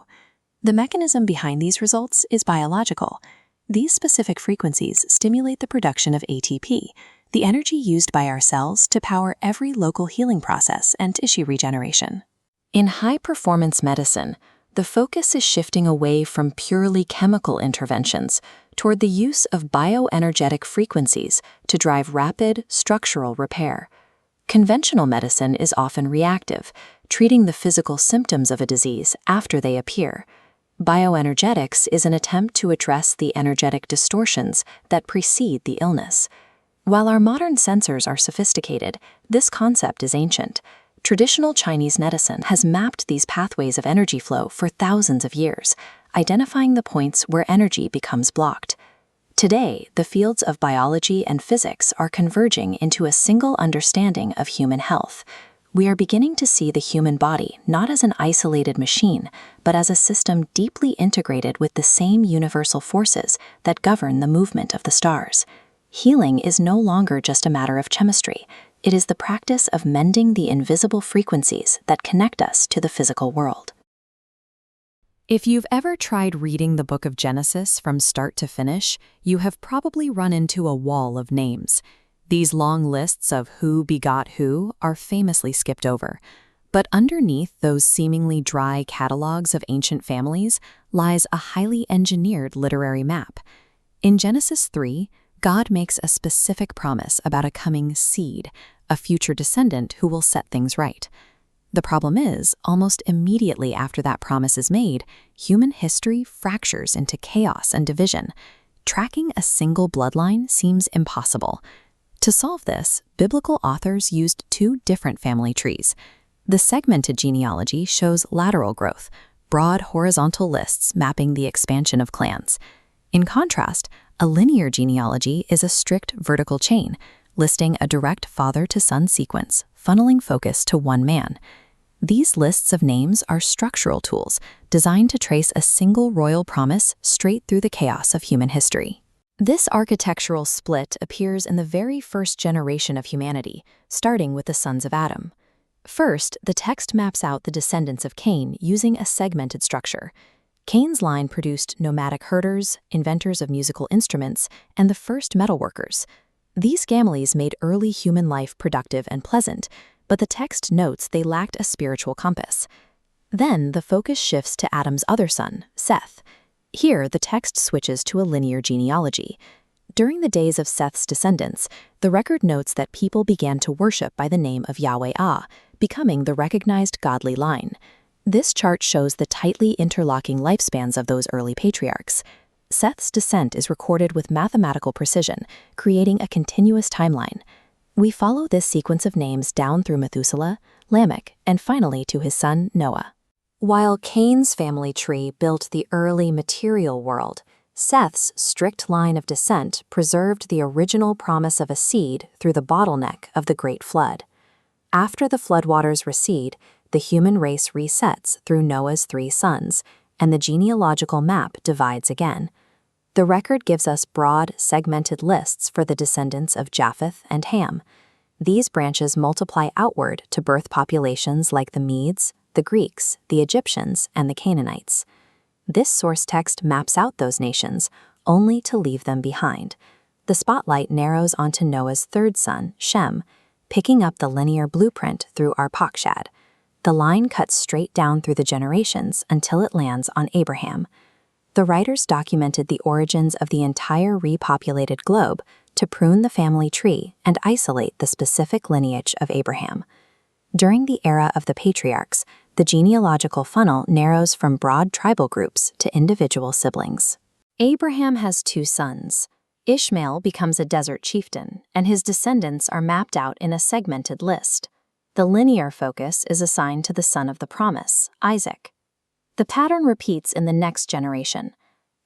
The mechanism behind these results is biological. These specific frequencies stimulate the production of ATP, the energy used by our cells to power every local healing process and tissue regeneration. In high-performance medicine, the focus is shifting away from purely chemical interventions toward the use of bioenergetic frequencies to drive rapid, structural repair. Conventional medicine is often reactive, treating the physical symptoms of a disease after they appear. Bioenergetics is an attempt to address the energetic distortions that precede the illness. While our modern sensors are sophisticated, this concept is ancient. Traditional Chinese medicine has mapped these pathways of energy flow for thousands of years, identifying the points where energy becomes blocked. Today, the fields of biology and physics are converging into a single understanding of human health. We are beginning to see the human body not as an isolated machine, but as a system deeply integrated with the same universal forces that govern the movement of the stars. Healing is no longer just a matter of chemistry. It is the practice of mending the invisible frequencies that connect us to the physical world. If you've ever tried reading the book of Genesis from start to finish, you have probably run into a wall of names. These long lists of who begot who are famously skipped over. But underneath those seemingly dry catalogs of ancient families lies a highly engineered literary map. In Genesis 3, God makes a specific promise about a coming seed, a future descendant who will set things right. The problem is, almost immediately after that promise is made, human history fractures into chaos and division. Tracking a single bloodline seems impossible. To solve this, biblical authors used two different family trees. The segmented genealogy shows lateral growth, broad horizontal lists mapping the expansion of clans. In contrast, a linear genealogy is a strict vertical chain, listing a direct father-to-son sequence, funneling focus to one man. These lists of names are structural tools designed to trace a single royal promise straight through the chaos of human history. This architectural split appears in the very first generation of humanity, starting with the sons of Adam. First, the text maps out the descendants of Cain using a segmented structure. Cain's line produced nomadic herders, inventors of musical instruments, and the first metalworkers. These families made early human life productive and pleasant, but the text notes they lacked a spiritual compass. Then the focus shifts to Adam's other son, Seth. Here, the text switches to a linear genealogy. During the days of Seth's descendants, the record notes that people began to worship by the name of YHWH, becoming the recognized godly line. This chart shows the tightly interlocking lifespans of those early patriarchs. Seth's descent is recorded with mathematical precision, creating a continuous timeline. We follow this sequence of names down through Methuselah, Lamech, and finally to his son Noah. While Cain's family tree built the early material world, Seth's strict line of descent preserved the original promise of a seed through the bottleneck of the Great Flood. After the floodwaters recede, the human race resets through Noah's 3 sons, and the genealogical map divides again. The record gives us broad, segmented lists for the descendants of Japheth and Ham. These branches multiply outward to birth populations like the Medes, the Greeks, the Egyptians, and the Canaanites. This source text maps out those nations, only to leave them behind. The spotlight narrows onto Noah's 3rd son, Shem, picking up the linear blueprint through Arpachshad. The line cuts straight down through the generations until it lands on Abraham. The writers documented the origins of the entire repopulated globe to prune the family tree and isolate the specific lineage of Abraham. During the era of the patriarchs, the genealogical funnel narrows from broad tribal groups to individual siblings. Abraham has 2 sons. Ishmael becomes a desert chieftain, and his descendants are mapped out in a segmented list. The linear focus is assigned to the son of the promise, Isaac. The pattern repeats in the next generation.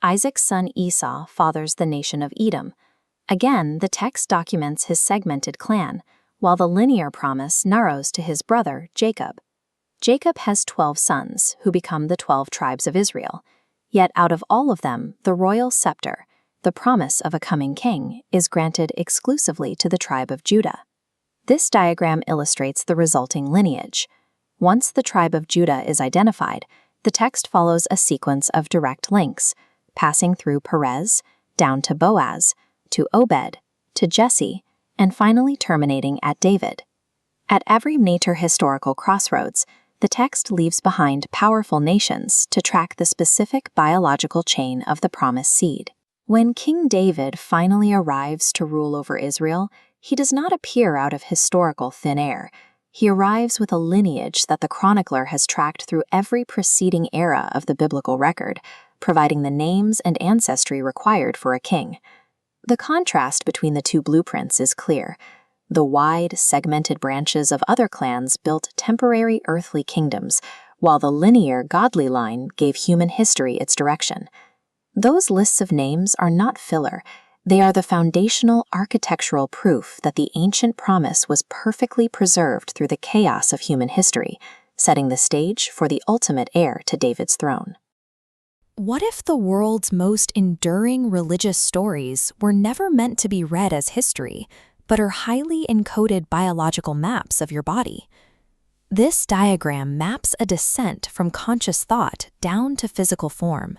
Isaac's son Esau fathers the nation of Edom. Again, the text documents his segmented clan, while the linear promise narrows to his brother, Jacob. Jacob has 12 sons, who become the 12 tribes of Israel. Yet out of all of them, the royal scepter, the promise of a coming king, is granted exclusively to the tribe of Judah. This diagram illustrates the resulting lineage. Once the tribe of Judah is identified, the text follows a sequence of direct links, passing through Perez, down to Boaz, to Obed, to Jesse, and finally terminating at David. At every major historical crossroads, the text leaves behind powerful nations to track the specific biological chain of the promised seed. When King David finally arrives to rule over Israel, he does not appear out of historical thin air. He arrives with a lineage that the chronicler has tracked through every preceding era of the biblical record, providing the names and ancestry required for a king. The contrast between the two blueprints is clear. The wide, segmented branches of other clans built temporary earthly kingdoms, while the linear, godly line gave human history its direction. Those lists of names are not filler. They are the foundational architectural proof that the ancient promise was perfectly preserved through the chaos of human history, setting the stage for the ultimate heir to David's throne. What if the world's most enduring religious stories were never meant to be read as history, but are highly encoded biological maps of your body? This diagram maps a descent from conscious thought down to physical form.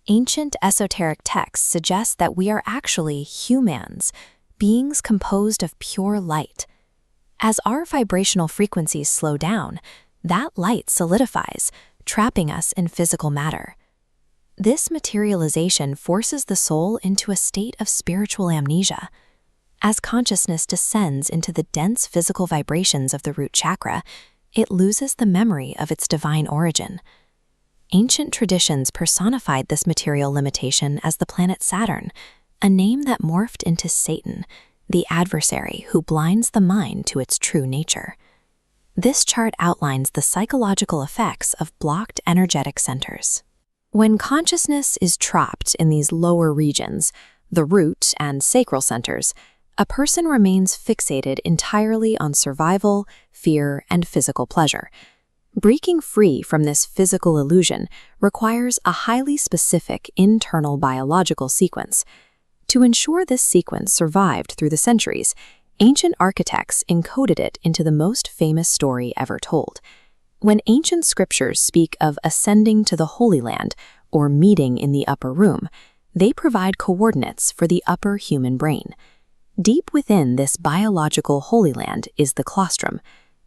Ancient esoteric texts suggest that we are actually humans, beings composed of pure light. As our vibrational frequencies slow down, that light solidifies, trapping us in physical matter. This materialization forces the soul into a state of spiritual amnesia. As consciousness descends into the dense physical vibrations of the root chakra, it loses the memory of its divine origin. Ancient traditions personified this material limitation as the planet Saturn, a name that morphed into Satan, the adversary who blinds the mind to its true nature. This chart outlines the psychological effects of blocked energetic centers. When consciousness is trapped in these lower regions, the root and sacral centers, a person remains fixated entirely on survival, fear, and physical pleasure. Breaking free from this physical illusion requires a highly specific internal biological sequence. To ensure this sequence survived through the centuries, ancient architects encoded it into the most famous story ever told. When ancient scriptures speak of ascending to the Holy Land or meeting in the upper room, they provide coordinates for the upper human brain. Deep within this biological Holy Land is the claustrum.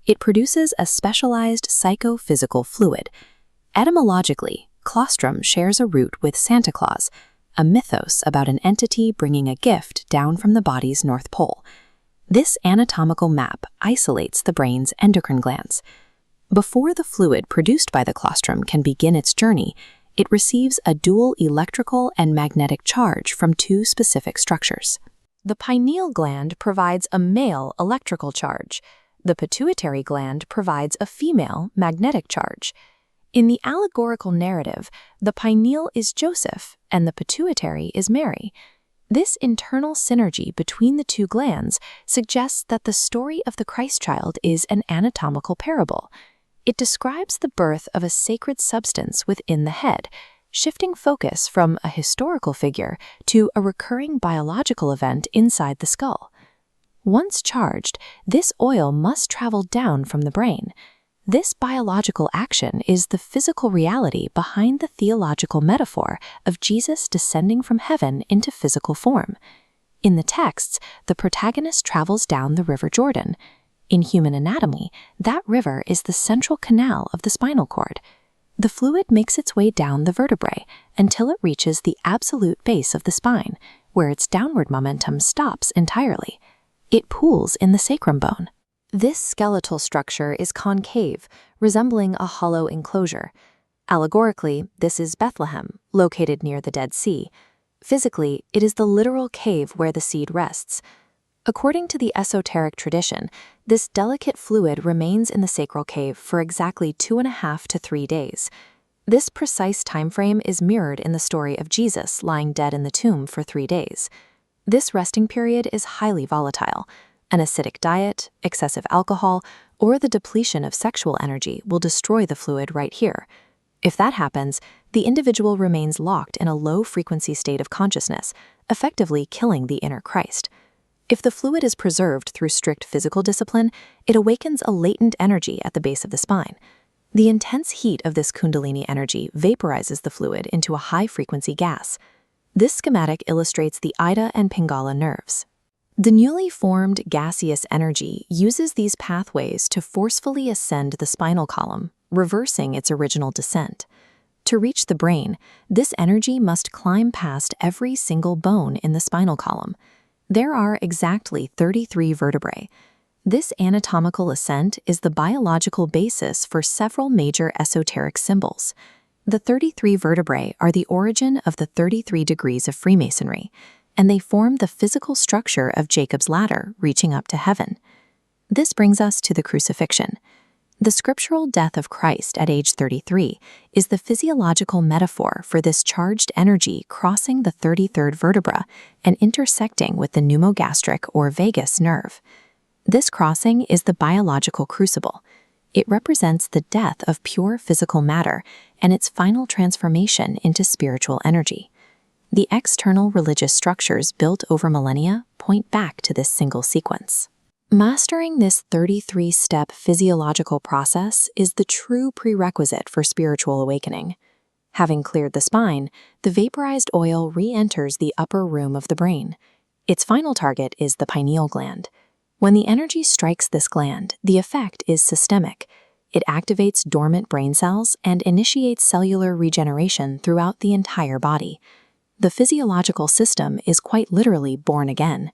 It produces a specialized psychophysical fluid. Etymologically, claustrum shares a root with Santa Claus, a mythos about an entity bringing a gift down from the body's North Pole. This anatomical map isolates the brain's endocrine glands. Before the fluid produced by the claustrum can begin its journey, it receives a dual electrical and magnetic charge from two specific structures. The pineal gland provides a male electrical charge. The pituitary gland provides a female magnetic charge. In the allegorical narrative, the pineal is Joseph and the pituitary is Mary. This internal synergy between the two glands suggests that the story of the Christ child is an anatomical parable. It describes the birth of a sacred substance within the head, shifting focus from a historical figure to a recurring biological event inside the skull. Once charged, this oil must travel down from the brain. This biological action is the physical reality behind the theological metaphor of Jesus descending from heaven into physical form. In the texts, the protagonist travels down the River Jordan. In human anatomy, that river is the central canal of the spinal cord. The fluid makes its way down the vertebrae until it reaches the absolute base of the spine, where its downward momentum stops entirely. It pools in the sacrum bone. This skeletal structure is concave, resembling a hollow enclosure. Allegorically, this is Bethlehem, located near the Dead Sea. Physically, it is the literal cave where the seed rests. According to the esoteric tradition, this delicate fluid remains in the sacral cave for exactly 2.5 to 3 days. This precise time frame is mirrored in the story of Jesus lying dead in the tomb for 3 days. This resting period is highly volatile. An acidic diet, excessive alcohol, or the depletion of sexual energy will destroy the fluid right here. If that happens, the individual remains locked in a low-frequency state of consciousness, effectively killing the inner Christ. If the fluid is preserved through strict physical discipline, it awakens a latent energy at the base of the spine. The intense heat of this Kundalini energy vaporizes the fluid into a high-frequency gas. This schematic illustrates the Ida and Pingala nerves. The newly formed gaseous energy uses these pathways to forcefully ascend the spinal column, reversing its original descent. To reach the brain, this energy must climb past every single bone in the spinal column. There are exactly 33 vertebrae. This anatomical ascent is the biological basis for several major esoteric symbols. The 33 vertebrae are the origin of the 33 degrees of Freemasonry, and they form the physical structure of Jacob's ladder reaching up to heaven. This brings us to the crucifixion. The scriptural death of Christ at age 33 is the physiological metaphor for this charged energy crossing the 33rd vertebra and intersecting with the pneumogastric or vagus nerve. This crossing is the biological crucible. It represents the death of pure physical matter and its final transformation into spiritual energy. The external religious structures built over millennia point back to this single sequence. Mastering this 33-step physiological process is the true prerequisite for spiritual awakening. Having cleared the spine, the vaporized oil re-enters the upper room of the brain. Its final target is the pineal gland. When the energy strikes this gland, the effect is systemic. It activates dormant brain cells and initiates cellular regeneration throughout the entire body. The physiological system is quite literally born again.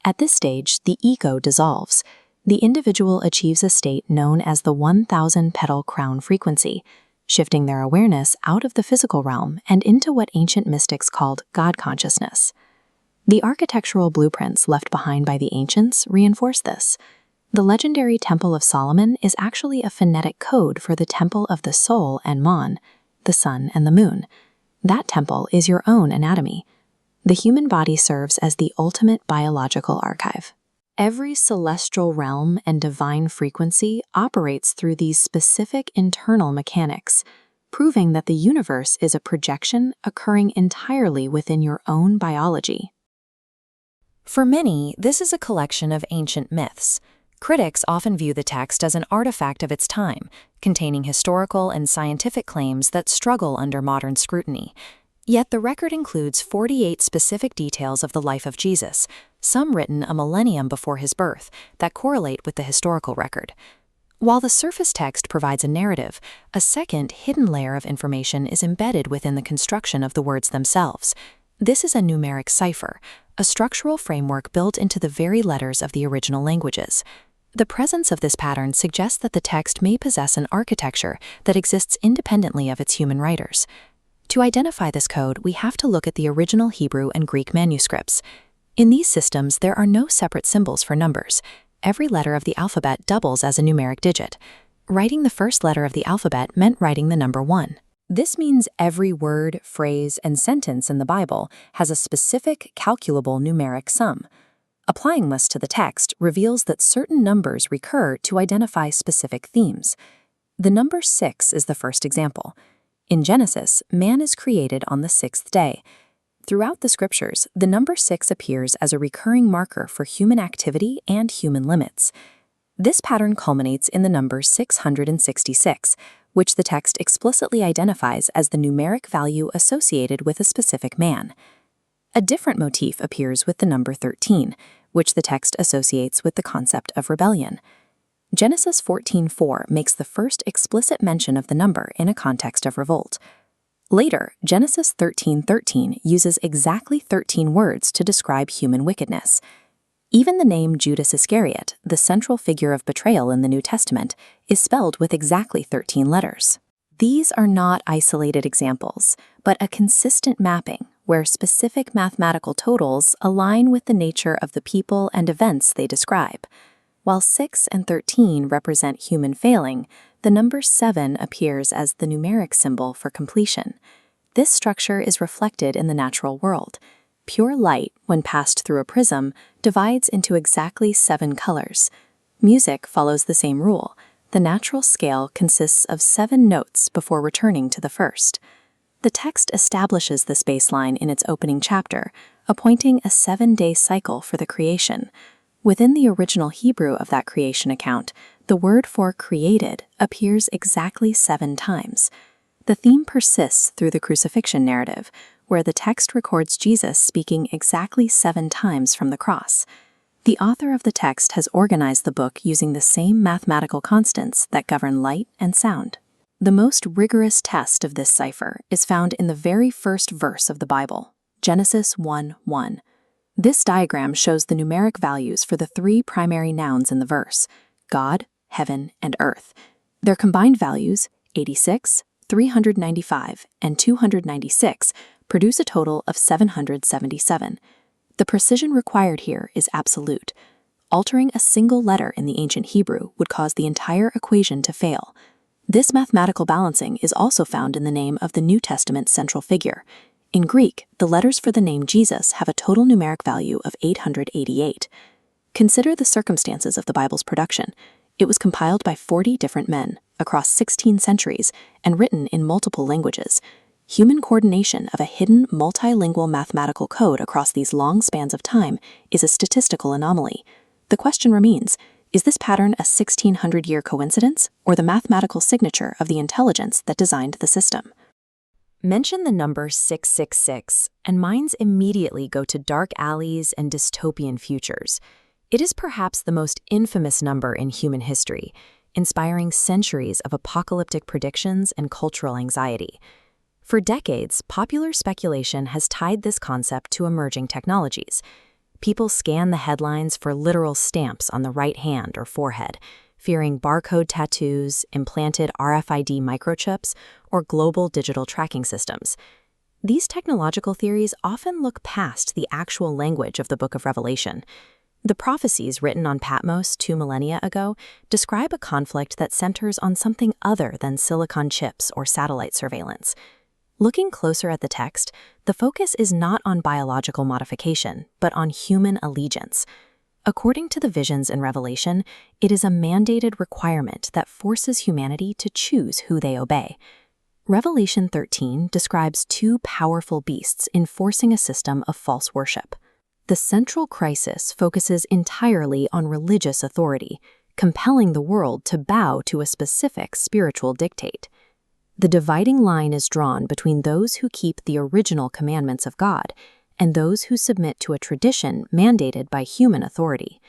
At this stage, the ego dissolves. The individual achieves a state known as the 1,000-petal crown frequency, shifting their awareness out of the physical realm and into what ancient mystics called God consciousness. The architectural blueprints left behind by the ancients reinforce this. The legendary Temple of Solomon is actually a phonetic code for the Temple of the Soul and Mon, the sun and the moon. That temple is your own anatomy. The human body serves as the ultimate biological archive. Every celestial realm and divine frequency operates through these specific internal mechanics, proving that the universe is a projection occurring entirely within your own biology. For many, this is a collection of ancient myths. Critics often view the text as an artifact of its time, containing historical and scientific claims that struggle under modern scrutiny. Yet the record includes 48 specific details of the life of Jesus, some written a millennium before his birth, that correlate with the historical record. While the surface text provides a narrative, a second, hidden layer of information is embedded within the construction of the words themselves. This is a numeric cipher, a structural framework built into the very letters of the original languages. The presence of this pattern suggests that the text may possess an architecture that exists independently of its human writers. To identify this code, we have to look at the original Hebrew and Greek manuscripts. In these systems, there are no separate symbols for numbers. Every letter of the alphabet doubles as a numeric digit. Writing the first letter of the alphabet meant writing the number 1. This means every word, phrase, and sentence in the Bible has a specific, calculable numeric sum. Applying this to the text reveals that certain numbers recur to identify specific themes. The number 6 is the first example. In Genesis, man is created on the 6th day. Throughout the scriptures, the number 6 appears as a recurring marker for human activity and human limits. This pattern culminates in the number 666, which the text explicitly identifies as the numeric value associated with a specific man. A different motif appears with the number 13, which the text associates with the concept of rebellion. Genesis 14:4 makes the first explicit mention of the number in a context of revolt. Later, Genesis 13:13 uses exactly 13 words to describe human wickedness. Even the name Judas Iscariot, the central figure of betrayal in the New Testament, is spelled with exactly 13 letters. These are not isolated examples, but a consistent mapping where specific mathematical totals align with the nature of the people and events they describe. While 6 and 13 represent human failing, the number 7 appears as the numeric symbol for completion. This structure is reflected in the natural world. Pure light, when passed through a prism, divides into exactly 7 colors. Music follows the same rule. The natural scale consists of 7 notes before returning to the first. The text establishes this baseline in its opening chapter, appointing a 7-day cycle for the creation. Within the original Hebrew of that creation account, the word for created appears exactly 7 times. The theme persists through the crucifixion narrative, where the text records Jesus speaking exactly 7 times from the cross. The author of the text has organized the book using the same mathematical constants that govern light and sound. The most rigorous test of this cipher is found in the very first verse of the Bible, Genesis 1:1. This diagram shows the numeric values for the 3 primary nouns in the verse, God, heaven, and earth. Their combined values, 86, 395, and 296, produce a total of 777. The precision required here is absolute. Altering a single letter in the ancient Hebrew would cause the entire equation to fail. This mathematical balancing is also found in the name of the New Testament central figure. In Greek, the letters for the name Jesus have a total numeric value of 888. Consider the circumstances of the Bible's production. It was compiled by 40 different men across 16 centuries and written in multiple languages. Human coordination of a hidden multilingual mathematical code across these long spans of time is a statistical anomaly. The question remains, is this pattern a 1600-year coincidence or the mathematical signature of the intelligence that designed the system? Mention the number 666, and minds immediately go to dark alleys and dystopian futures. It is perhaps the most infamous number in human history, inspiring centuries of apocalyptic predictions and cultural anxiety. For decades, popular speculation has tied this concept to emerging technologies. People scan the headlines for literal stamps on the right hand or forehead, fearing barcode tattoos, implanted RFID microchips, or global digital tracking systems. These technological theories often look past the actual language of the Book of Revelation. The prophecies written on Patmos 2 millennia ago describe a conflict that centers on something other than silicon chips or satellite surveillance. Looking closer at the text, the focus is not on biological modification, but on human allegiance. According to the visions in Revelation, it is a mandated requirement that forces humanity to choose who they obey. Revelation 13 describes 2 powerful beasts enforcing a system of false worship. The central crisis focuses entirely on religious authority, compelling the world to bow to a specific spiritual dictate. The dividing line is drawn between those who keep the original commandments of God and those who submit to a tradition mandated by human authority.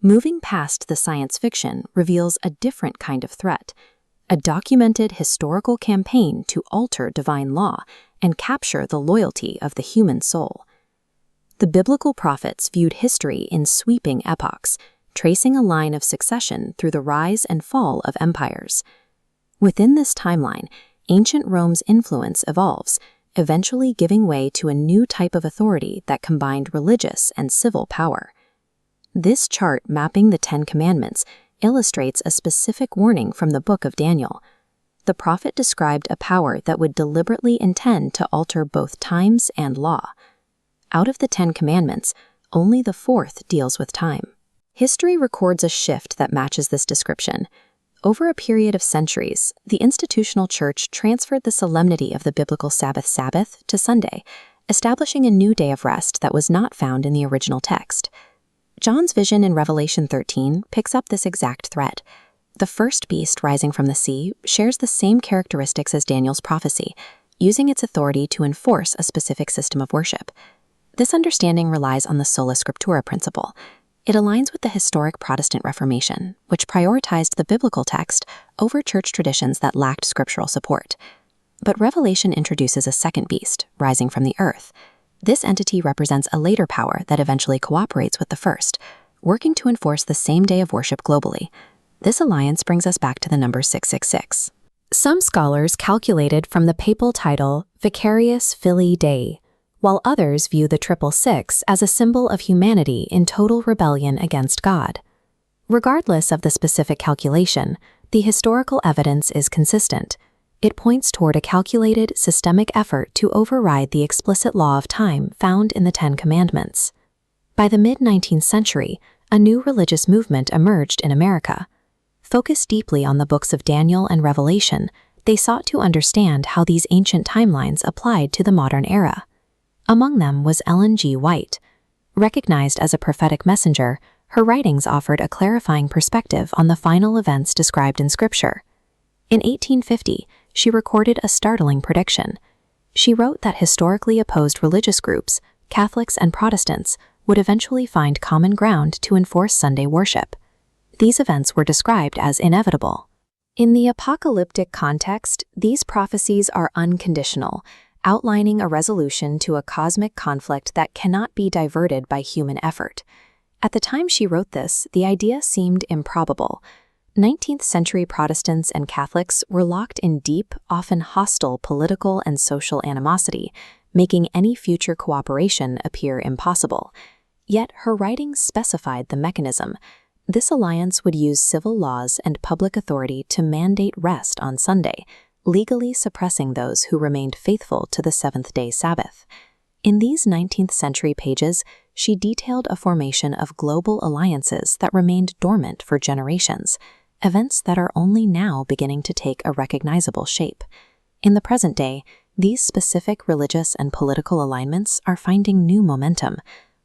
Moving past the science fiction reveals a different kind of threat, a documented historical campaign to alter divine law and capture the loyalty of the human soul. The biblical prophets viewed history in sweeping epochs, tracing a line of succession through the rise and fall of empires. Within this timeline, ancient Rome's influence evolves, eventually giving way to a new type of authority that combined religious and civil power. This chart mapping the 10 Commandments illustrates a specific warning from the book of Daniel. The prophet described a power that would deliberately intend to alter both times and law. Out of the 10 Commandments, only the 4th deals with time. History records a shift that matches this description. Over a period of centuries, the institutional church transferred the solemnity of the biblical Sabbath to Sunday, establishing a new day of rest that was not found in the original text. John's vision in Revelation 13 picks up this exact thread. The first beast rising from the sea shares the same characteristics as Daniel's prophecy, using its authority to enforce a specific system of worship. This understanding relies on the sola scriptura principle. It aligns with the historic Protestant Reformation, which prioritized the biblical text over church traditions that lacked scriptural support. But Revelation introduces a second beast, rising from the earth. This entity represents a later power that eventually cooperates with the first, working to enforce the same day of worship globally. This alliance brings us back to the number 666. Some scholars calculated from the papal title Vicarius Filii Dei, while others view the 666 as a symbol of humanity in total rebellion against God. Regardless of the specific calculation, the historical evidence is consistent. It points toward a calculated, systemic effort to override the explicit law of time found in the 10 Commandments. By the mid-19th century, a new religious movement emerged in America. focused deeply on the books of Daniel and Revelation, they sought to understand how these ancient timelines applied to the modern era. Among them was Ellen G. White. Recognized as a prophetic messenger, her writings offered a clarifying perspective on the final events described in Scripture. In 1850, she recorded a startling prediction. She wrote that historically opposed religious groups, Catholics and Protestants, would eventually find common ground to enforce Sunday worship. These events were described as inevitable. In the apocalyptic context, these prophecies are unconditional, outlining a resolution to a cosmic conflict that cannot be diverted by human effort. At the time she wrote this, the idea seemed improbable. 19th-century Protestants and Catholics were locked in deep, often hostile political and social animosity, making any future cooperation appear impossible. Yet her writings specified the mechanism. This alliance would use civil laws and public authority to mandate rest on Sunday, legally suppressing those who remained faithful to the seventh-day Sabbath. In these 19th-century pages, she detailed a formation of global alliances that remained dormant for generations, events that are only now beginning to take a recognizable shape. In the present day, these specific religious and political alignments are finding new momentum.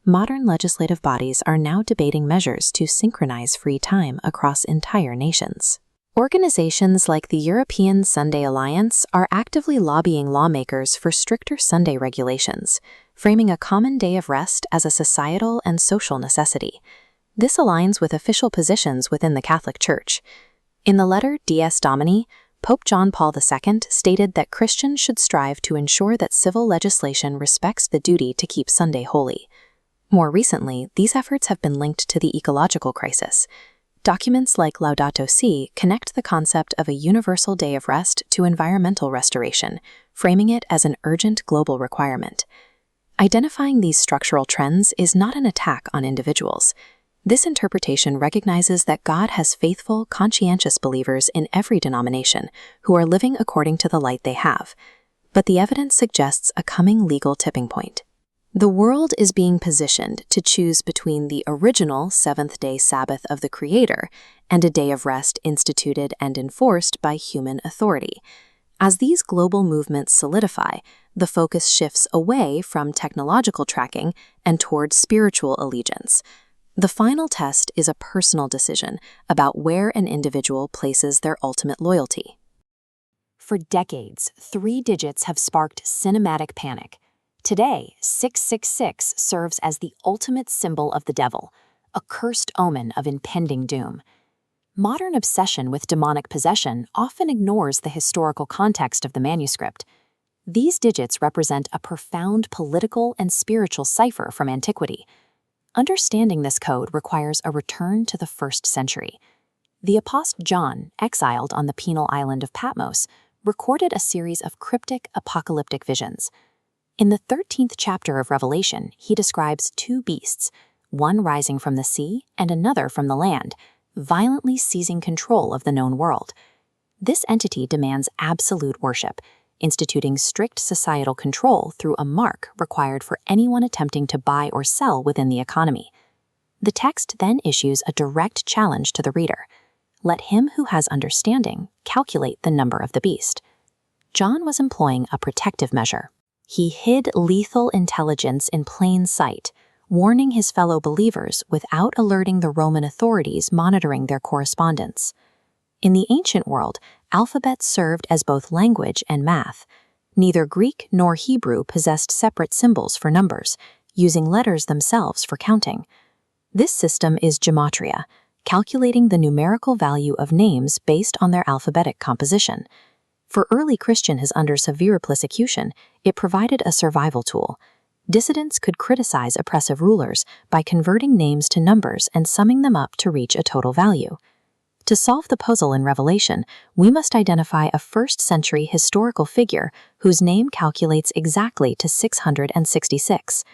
Modern legislative bodies are now debating measures to synchronize free time across entire nations. Organizations like the European Sunday Alliance are actively lobbying lawmakers for stricter Sunday regulations, framing a common day of rest as a societal and social necessity. This aligns with official positions within the Catholic Church. In the letter Dies Domini, Pope John Paul II stated that Christians should strive to ensure that civil legislation respects the duty to keep Sunday holy. More recently, these efforts have been linked to the ecological crisis. Documents like Laudato Si connect the concept of a universal day of rest to environmental restoration, framing it as an urgent global requirement. Identifying these structural trends is not an attack on individuals. This interpretation recognizes that God has faithful, conscientious believers in every denomination who are living according to the light they have. But the evidence suggests a coming legal tipping point. The world is being positioned to choose between the original seventh-day Sabbath of the Creator and a day of rest instituted and enforced by human authority. As these global movements solidify, the focus shifts away from technological tracking and toward spiritual allegiance. The final test is a personal decision about where an individual places their ultimate loyalty. For decades, 3 digits have sparked cinematic panic. Today, 666 serves as the ultimate symbol of the devil, a cursed omen of impending doom. Modern obsession with demonic possession often ignores the historical context of the manuscript. These digits represent a profound political and spiritual cipher from antiquity. Understanding this code requires a return to the 1st century. The Apostle John, exiled on the penal island of Patmos, recorded a series of cryptic apocalyptic visions. In the 13th chapter of Revelation, he describes 2 beasts, one rising from the sea and another from the land, violently seizing control of the known world. This entity demands absolute worship, instituting strict societal control through a mark required for anyone attempting to buy or sell within the economy. The text then issues a direct challenge to the reader. Let him who has understanding calculate the number of the beast. John was employing a protective measure. He hid lethal intelligence in plain sight, warning his fellow believers without alerting the Roman authorities monitoring their correspondence. In the ancient world, alphabets served as both language and math. Neither Greek nor Hebrew possessed separate symbols for numbers, using letters themselves for counting. This system is Gematria, calculating the numerical value of names based on their alphabetic composition. For early Christians under severe persecution, it provided a survival tool. Dissidents could criticize oppressive rulers by converting names to numbers and summing them up to reach a total value. To solve the puzzle in Revelation, we must identify a 1st century historical figure whose name calculates exactly to 666.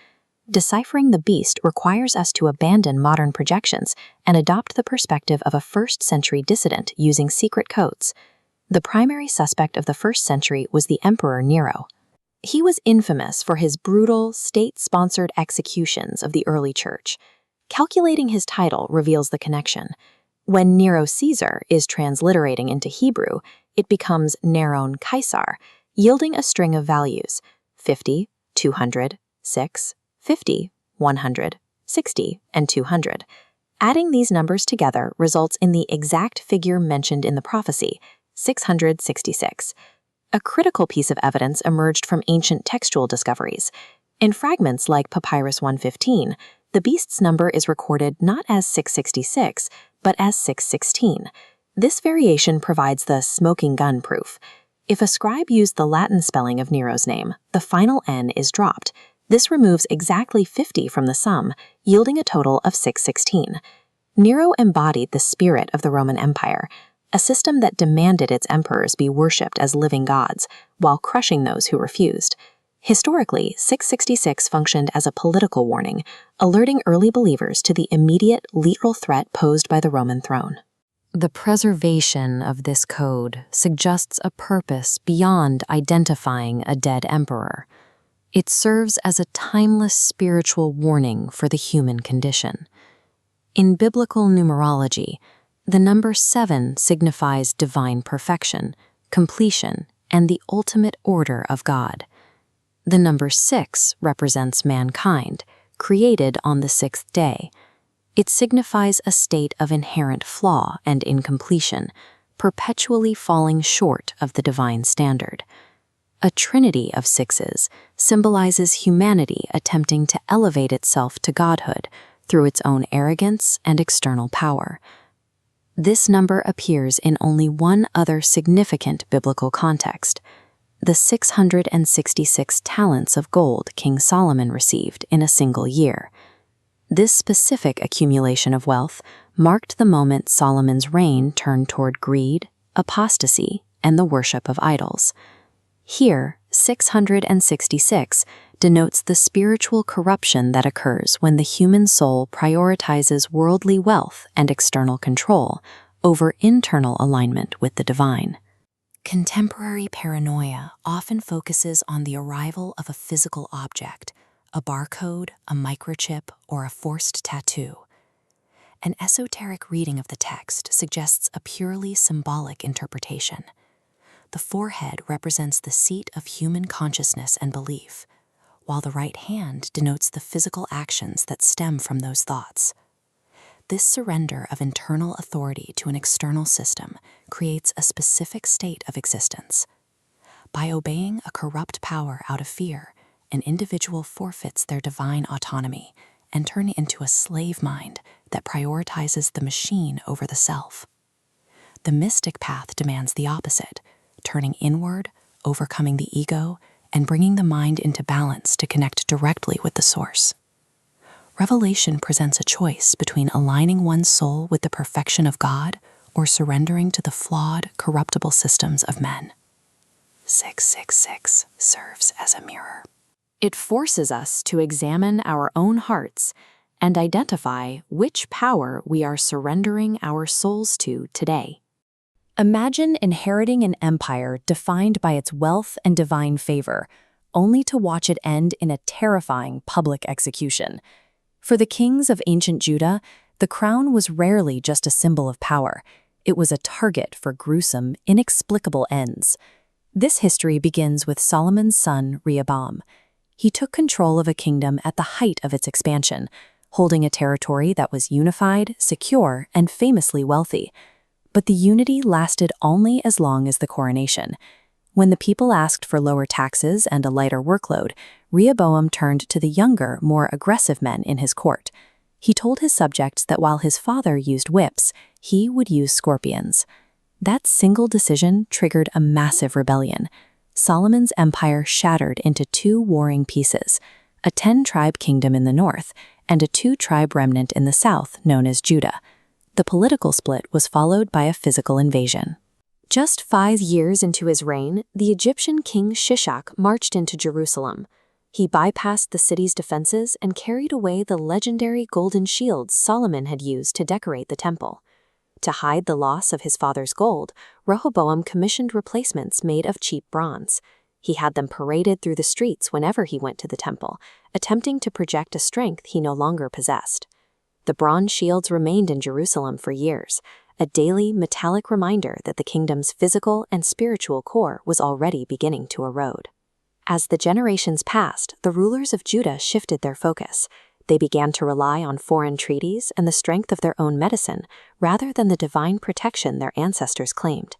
Deciphering the beast requires us to abandon modern projections and adopt the perspective of a 1st century dissident using secret codes. The primary suspect of the 1st century was the Emperor Nero. He was infamous for his brutal, state-sponsored executions of the early church. Calculating his title reveals the connection. When Nero Caesar is transliterating into Hebrew, it becomes Neron Caesar, yielding a string of values 50, 200, 6, 50, 100, 60, and 200. Adding these numbers together results in the exact figure mentioned in the prophecy, 666. A critical piece of evidence emerged from ancient textual discoveries. In fragments like Papyrus 115, the beast's number is recorded not as 666, but as 616. This variation provides the smoking gun proof. If a scribe used the Latin spelling of Nero's name, the final N is dropped. This removes exactly 50 from the sum, yielding a total of 616. Nero embodied the spirit of the Roman Empire, a system that demanded its emperors be worshipped as living gods, while crushing those who refused. Historically, 666 functioned as a political warning, alerting early believers to the immediate literal threat posed by the Roman throne. The preservation of this code suggests a purpose beyond identifying a dead emperor. It serves as a timeless spiritual warning for the human condition. In biblical numerology, the number 7 signifies divine perfection, completion, and the ultimate order of God. The number 6 represents mankind, created on the 6th day. It signifies a state of inherent flaw and incompletion, perpetually falling short of the divine standard. A trinity of 6s symbolizes humanity attempting to elevate itself to godhood through its own arrogance and external power. This number appears in only one other significant biblical context: the 666 talents of gold King Solomon received in a single year. This specific accumulation of wealth marked the moment Solomon's reign turned toward greed, apostasy, and the worship of idols. Here, 666 denotes the spiritual corruption that occurs when the human soul prioritizes worldly wealth and external control over internal alignment with the divine. Contemporary paranoia often focuses on the arrival of a physical object, a barcode, a microchip, or a forced tattoo. An esoteric reading of the text suggests a purely symbolic interpretation. The forehead represents the seat of human consciousness and belief, while the right hand denotes the physical actions that stem from those thoughts. This surrender of internal authority to an external system creates a specific state of existence. By obeying a corrupt power out of fear, an individual forfeits their divine autonomy and turns into a slave mind that prioritizes the machine over the self. The mystic path demands the opposite, turning inward, overcoming the ego, and bringing the mind into balance to connect directly with the source. Revelation presents a choice between aligning one's soul with the perfection of God or surrendering to the flawed, corruptible systems of men. 666 serves as a mirror. It forces us to examine our own hearts and identify which power we are surrendering our souls to today. Imagine inheriting an empire defined by its wealth and divine favor, only to watch it end in a terrifying public execution. For the kings of ancient Judah, the crown was rarely just a symbol of power. It was a target for gruesome, inexplicable ends. This history begins with Solomon's son, Rehoboam. He took control of a kingdom at the height of its expansion, holding a territory that was unified, secure, and famously wealthy. But the unity lasted only as long as the coronation. When the people asked for lower taxes and a lighter workload, Rehoboam turned to the younger, more aggressive men in his court. He told his subjects that while his father used whips, he would use scorpions. That single decision triggered a massive rebellion. Solomon's empire shattered into 2 warring pieces, a 10-tribe kingdom in the north and a 2-tribe remnant in the south known as Judah. The political split was followed by a physical invasion. Just 5 years into his reign, the Egyptian king Shishak marched into Jerusalem. He bypassed the city's defenses and carried away the legendary golden shields Solomon had used to decorate the temple. To hide the loss of his father's gold, Rehoboam commissioned replacements made of cheap bronze. He had them paraded through the streets whenever he went to the temple, attempting to project a strength he no longer possessed. The bronze shields remained in Jerusalem for years, a daily metallic reminder that the kingdom's physical and spiritual core was already beginning to erode. As the generations passed, the rulers of Judah shifted their focus. They began to rely on foreign treaties and the strength of their own medicine rather than the divine protection their ancestors claimed.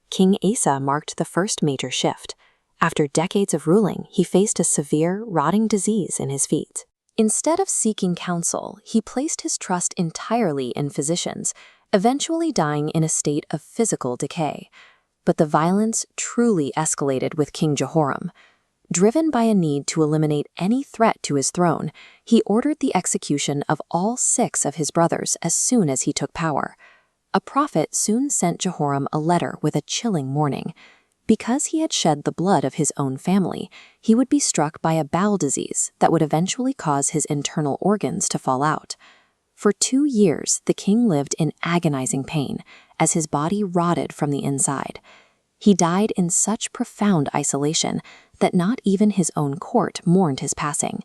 King Asa marked the first major shift. After decades of ruling, he faced a severe, rotting disease in his feet. Instead of seeking counsel, he placed his trust entirely in physicians, eventually dying in a state of physical decay. But the violence truly escalated with King Jehoram. Driven by a need to eliminate any threat to his throne, he ordered the execution of all 6 of his brothers as soon as he took power. A prophet soon sent Jehoram a letter with a chilling warning. Because he had shed the blood of his own family, he would be struck by a bowel disease that would eventually cause his internal organs to fall out. For 2 years, the king lived in agonizing pain as his body rotted from the inside. He died in such profound isolation that not even his own court mourned his passing.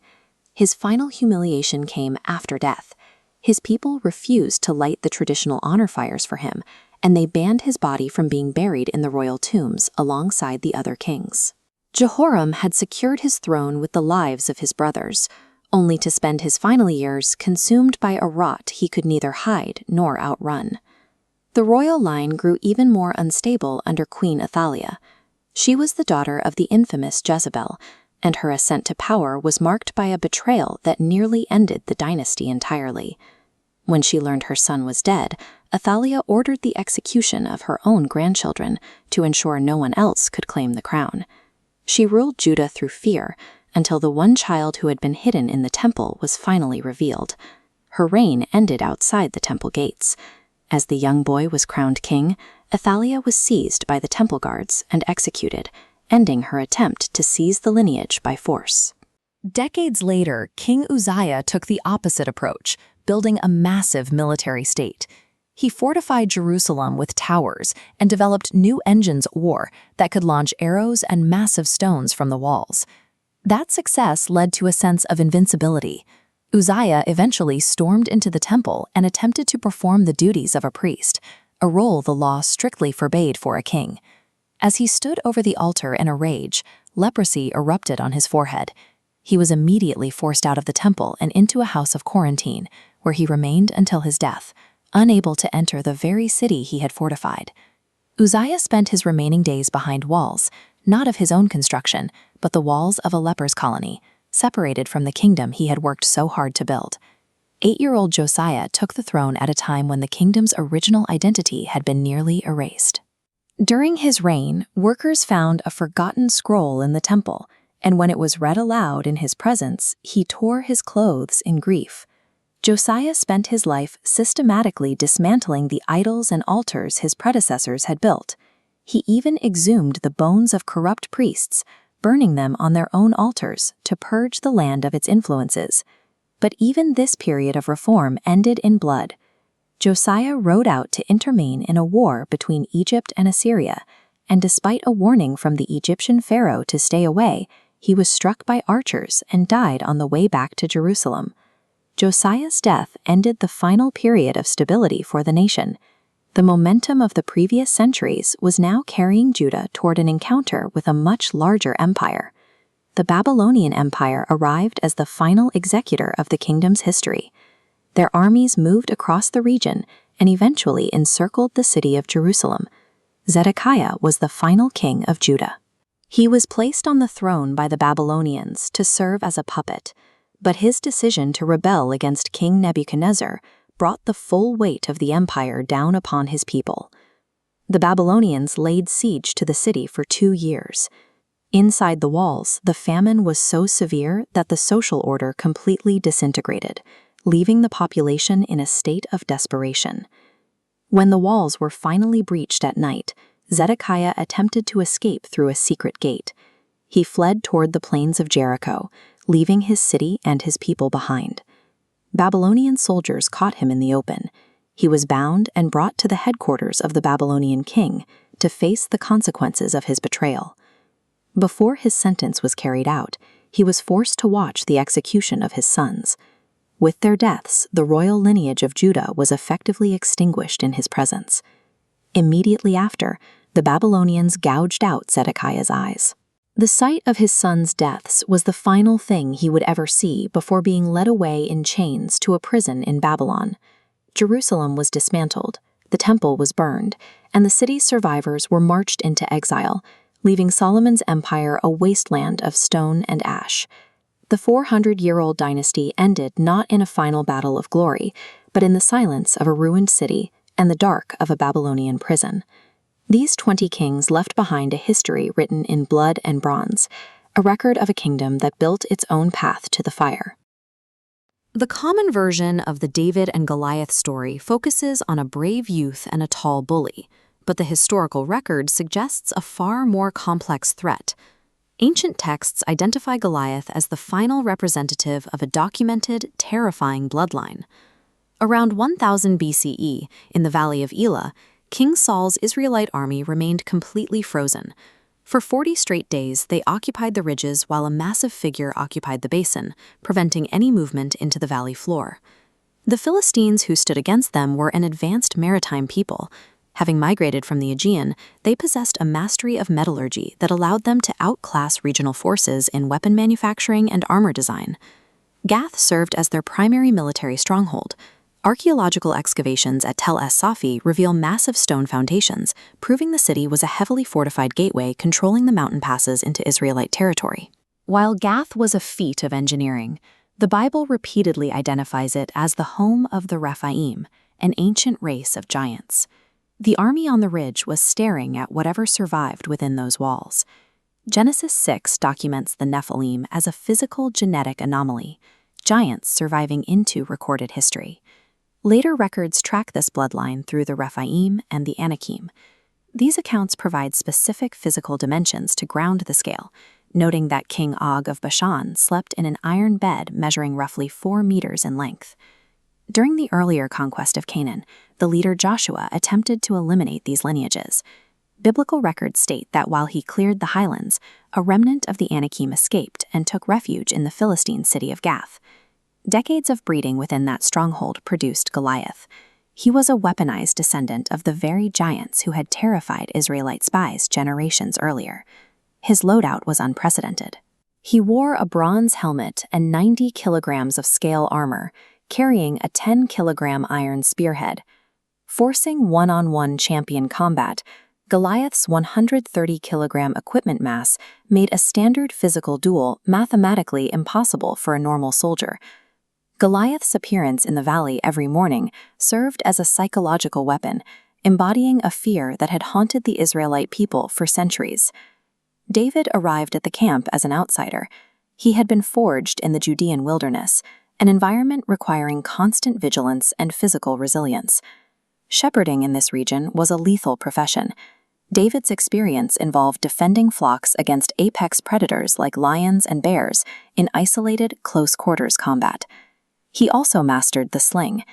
His final humiliation came after death. His people refused to light the traditional honor fires for him, and they banned his body from being buried in the royal tombs alongside the other kings. Jehoram had secured his throne with the lives of his brothers, only to spend his final years consumed by a rot he could neither hide nor outrun. The royal line grew even more unstable under Queen Athaliah. She was the daughter of the infamous Jezebel, and her ascent to power was marked by a betrayal that nearly ended the dynasty entirely. When she learned her son was dead, Athaliah ordered the execution of her own grandchildren to ensure no one else could claim the crown. She ruled Judah through fear until the one child who had been hidden in the temple was finally revealed. Her reign ended outside the temple gates. As the young boy was crowned king, Athaliah was seized by the temple guards and executed, ending her attempt to seize the lineage by force. Decades later, King Uzziah took the opposite approach, building a massive military state. He fortified Jerusalem with towers and developed new engines of war that could launch arrows and massive stones from the walls. That success led to a sense of invincibility. Uzziah eventually stormed into the temple and attempted to perform the duties of a priest, a role the law strictly forbade for a king. As he stood over the altar in a rage, leprosy erupted on his forehead. He was immediately forced out of the temple and into a house of quarantine, where he remained until his death, unable to enter the very city he had fortified. Uzziah spent his remaining days behind walls, not of his own construction, but the walls of a leper's colony, separated from the kingdom he had worked so hard to build. 8-year-old Josiah took the throne at a time when the kingdom's original identity had been nearly erased. During his reign, workers found a forgotten scroll in the temple, and when it was read aloud in his presence, he tore his clothes in grief. Josiah spent his life systematically dismantling the idols and altars his predecessors had built. He even exhumed the bones of corrupt priests, burning them on their own altars to purge the land of its influences. But even this period of reform ended in blood. Josiah rode out to intervene in a war between Egypt and Assyria, and despite a warning from the Egyptian pharaoh to stay away, he was struck by archers and died on the way back to Jerusalem. Josiah's death ended the final period of stability for the nation. The momentum of the previous centuries was now carrying Judah toward an encounter with a much larger empire. The Babylonian Empire arrived as the final executor of the kingdom's history. Their armies moved across the region and eventually encircled the city of Jerusalem. Zedekiah was the final king of Judah. He was placed on the throne by the Babylonians to serve as a puppet, but his decision to rebel against King Nebuchadnezzar brought the full weight of the empire down upon his people. The Babylonians laid siege to the city for 2 years. Inside the walls, the famine was so severe that the social order completely disintegrated, leaving the population in a state of desperation. When the walls were finally breached at night, Zedekiah attempted to escape through a secret gate. He fled toward the plains of Jericho, leaving his city and his people behind. Babylonian soldiers caught him in the open. He was bound and brought to the headquarters of the Babylonian king to face the consequences of his betrayal. Before his sentence was carried out, he was forced to watch the execution of his sons. With their deaths, the royal lineage of Judah was effectively extinguished in his presence. Immediately after, the Babylonians gouged out Zedekiah's eyes. The sight of his sons' deaths was the final thing he would ever see before being led away in chains to a prison in Babylon. Jerusalem was dismantled, the temple was burned, and the city's survivors were marched into exile, leaving Solomon's empire a wasteland of stone and ash. The 400-year-old dynasty ended not in a final battle of glory, but in the silence of a ruined city and the dark of a Babylonian prison. These 20 kings left behind a history written in blood and bronze, a record of a kingdom that built its own path to the fire. The common version of the David and Goliath story focuses on a brave youth and a tall bully, but the historical record suggests a far more complex threat. Ancient texts identify Goliath as the final representative of a documented, terrifying bloodline. Around 1000 BCE, in the Valley of Elah, King Saul's Israelite army remained completely frozen. For 40 straight days, they occupied the ridges while a massive figure occupied the basin, preventing any movement into the valley floor. The Philistines who stood against them were an advanced maritime people. Having migrated from the Aegean, they possessed a mastery of metallurgy that allowed them to outclass regional forces in weapon manufacturing and armor design. Gath served as their primary military stronghold. Archaeological excavations at Tel Es-Safi reveal massive stone foundations, proving the city was a heavily fortified gateway controlling the mountain passes into Israelite territory. While Gath was a feat of engineering, the Bible repeatedly identifies it as the home of the Rephaim, an ancient race of giants. The army on the ridge was staring at whatever survived within those walls. Genesis 6 documents the Nephilim as a physical genetic anomaly, giants surviving into recorded history. Later records track this bloodline through the Rephaim and the Anakim. These accounts provide specific physical dimensions to ground the scale, noting that King Og of Bashan slept in an iron bed measuring roughly 4 meters in length. During the earlier conquest of Canaan, the leader Joshua attempted to eliminate these lineages. Biblical records state that while he cleared the highlands, a remnant of the Anakim escaped and took refuge in the Philistine city of Gath. Decades of breeding within that stronghold produced Goliath. He was a weaponized descendant of the very giants who had terrified Israelite spies generations earlier. His loadout was unprecedented. He wore a bronze helmet and 90 kilograms of scale armor, carrying a 10-kilogram iron spearhead. Forcing one-on-one champion combat, Goliath's 130-kilogram equipment mass made a standard physical duel mathematically impossible for a normal soldier. Goliath's appearance in the valley every morning served as a psychological weapon, embodying a fear that had haunted the Israelite people for centuries. David arrived at the camp as an outsider. He had been forged in the Judean wilderness, an environment requiring constant vigilance and physical resilience. Shepherding in this region was a lethal profession. David's experience involved defending flocks against apex predators like lions and bears in isolated, close-quarters combat. He also mastered the sling.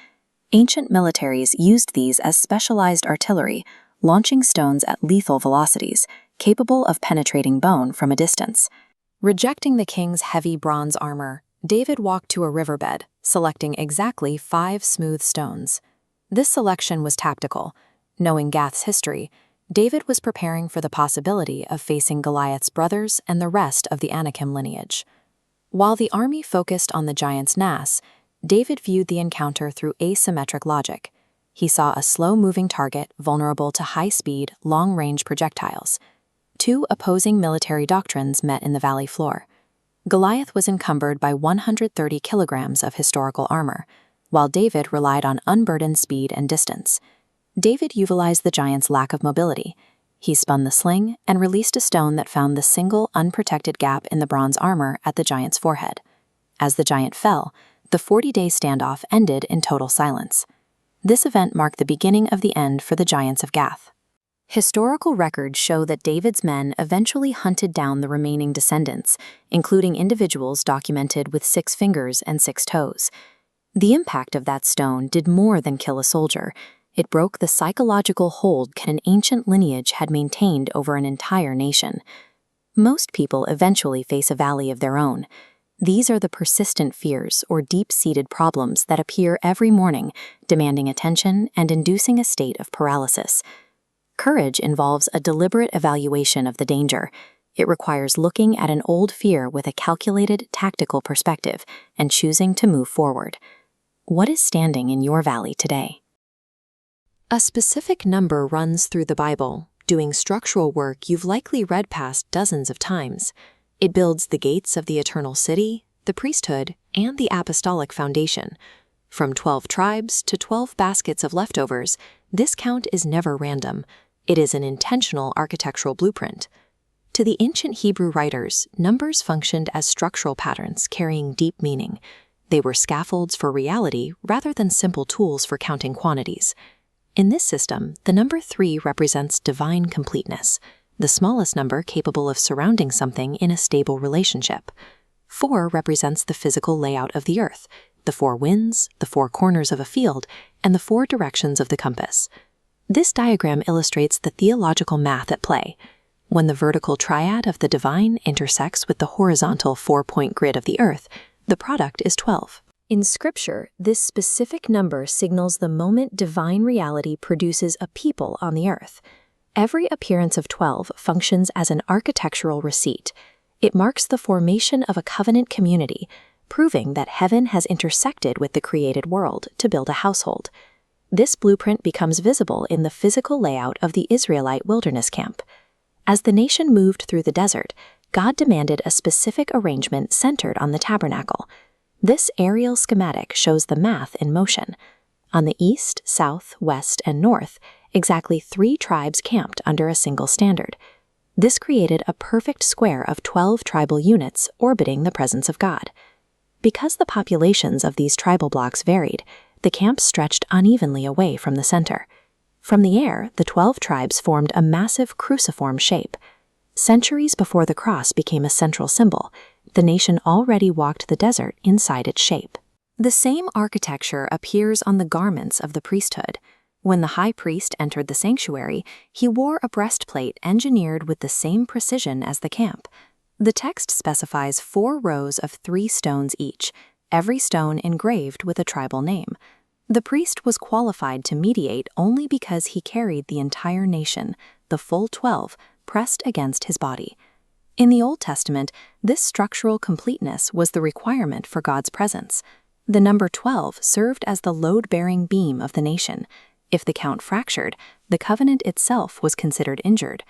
Ancient militaries used these as specialized artillery, launching stones at lethal velocities, capable of penetrating bone from a distance. Rejecting the king's heavy bronze armor, David walked to a riverbed, selecting exactly 5 smooth stones. This selection was tactical. Knowing Gath's history, David was preparing for the possibility of facing Goliath's brothers and the rest of the Anakim lineage. While the army focused on the giant's naas, David viewed the encounter through asymmetric logic. He saw a slow-moving target vulnerable to high-speed, long-range projectiles. 2 opposing military doctrines met in the valley floor. Goliath was encumbered by 130 kilograms of historical armor, while David relied on unburdened speed and distance. David utilized the giant's lack of mobility. He spun the sling and released a stone that found the single unprotected gap in the bronze armor at the giant's forehead. As the giant fell, the 40-day standoff ended in total silence. This event marked the beginning of the end for the giants of Gath. Historical records show that David's men eventually hunted down the remaining descendants, including individuals documented with 6 fingers and 6 toes. The impact of that stone did more than kill a soldier. It broke the psychological hold an ancient lineage had maintained over an entire nation. Most people eventually face a valley of their own. These are the persistent fears or deep-seated problems that appear every morning, demanding attention and inducing a state of paralysis. Courage involves a deliberate evaluation of the danger. It requires looking at an old fear with a calculated, tactical perspective and choosing to move forward. What is standing in your valley today? A specific number runs through the Bible, doing structural work you've likely read past dozens of times. It builds the gates of the eternal city, the priesthood, and the apostolic foundation. From 12 tribes to 12 baskets of leftovers, this count is never random. It is an intentional architectural blueprint. To the ancient Hebrew writers, numbers functioned as structural patterns carrying deep meaning. They were scaffolds for reality rather than simple tools for counting quantities. In this system, the number 3 represents divine completeness, the smallest number capable of surrounding something in a stable relationship. 4 represents the physical layout of the earth, the 4 winds, the 4 corners of a field, and the 4 directions of the compass. This diagram illustrates the theological math at play. When the vertical triad of the divine intersects with the horizontal 4-point grid of the earth, the product is 12. In Scripture, this specific number signals the moment divine reality produces a people on the earth. Every appearance of 12 functions as an architectural receipt. It marks the formation of a covenant community, proving that heaven has intersected with the created world to build a household. This blueprint becomes visible in the physical layout of the Israelite wilderness camp. As the nation moved through the desert, God demanded a specific arrangement centered on the tabernacle. This aerial schematic shows the math in motion. On the east, south, west, and north, exactly 3 tribes camped under a single standard. This created a perfect square of 12 tribal units orbiting the presence of God. Because the populations of these tribal blocks varied, the camp stretched unevenly away from the center. From the air, the 12 tribes formed a massive cruciform shape. Centuries before the cross became a central symbol, the nation already walked the desert inside its shape. The same architecture appears on the garments of the priesthood. When the high priest entered the sanctuary, he wore a breastplate engineered with the same precision as the camp. The text specifies 4 rows of 3 stones each, every stone engraved with a tribal name. The priest was qualified to mediate only because he carried the entire nation, the full 12, pressed against his body. In the Old Testament, this structural completeness was the requirement for God's presence. The number 12 served as the load-bearing beam of the nation. If the count fractured, the covenant itself was considered injured.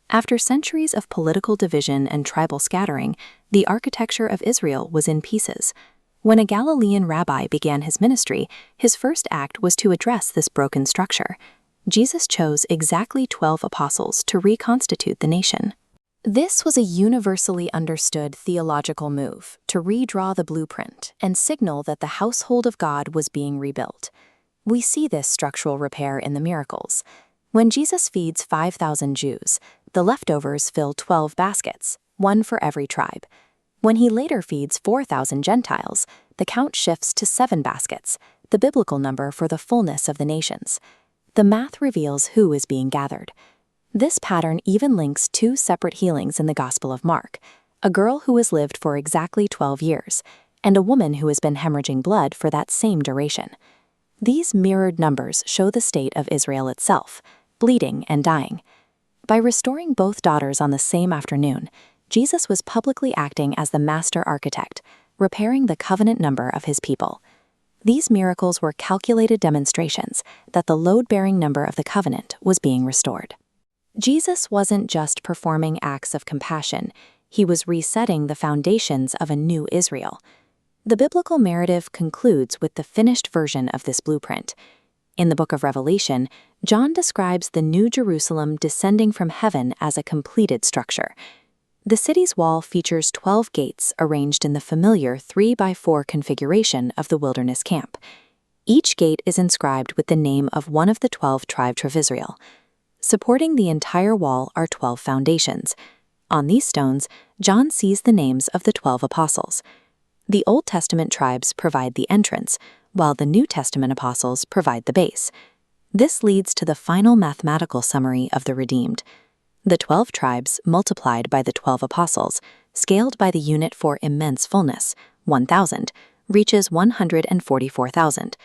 After centuries of political division and tribal scattering, the architecture of Israel was in pieces. When a Galilean rabbi began his ministry, his first act was to address this broken structure. Jesus chose exactly 12 apostles to reconstitute the nation. This was a universally understood theological move to redraw the blueprint and signal that the household of God was being rebuilt. We see this structural repair in the miracles. When Jesus feeds 5,000 Jews, the leftovers fill 12 baskets, 1 for every tribe. When he later feeds 4,000 Gentiles, the count shifts to 7 baskets, the biblical number for the fullness of the nations. The math reveals who is being gathered. This pattern even links 2 separate healings in the Gospel of Mark, a girl who has lived for exactly 12 years, and a woman who has been hemorrhaging blood for that same duration. These mirrored numbers show the state of Israel itself, bleeding and dying. By restoring both daughters on the same afternoon, Jesus was publicly acting as the master architect, repairing the covenant number of his people. These miracles were calculated demonstrations that the load-bearing number of the covenant was being restored. Jesus wasn't just performing acts of compassion, he was resetting the foundations of a new Israel. The biblical narrative concludes with the finished version of this blueprint. In the book of Revelation, John describes the New Jerusalem descending from heaven as a completed structure. The city's wall features 12 gates arranged in the familiar 3x4 configuration of the wilderness camp. Each gate is inscribed with the name of one of the 12 tribes of Israel. Supporting the entire wall are 12 foundations. On these stones, John sees the names of the 12 apostles. The Old Testament tribes provide the entrance, while the New Testament apostles provide the base. This leads to the final mathematical summary of the redeemed. The 12 tribes multiplied by the 12 apostles scaled by the unit for immense fullness, 1,000, reaches 144,000.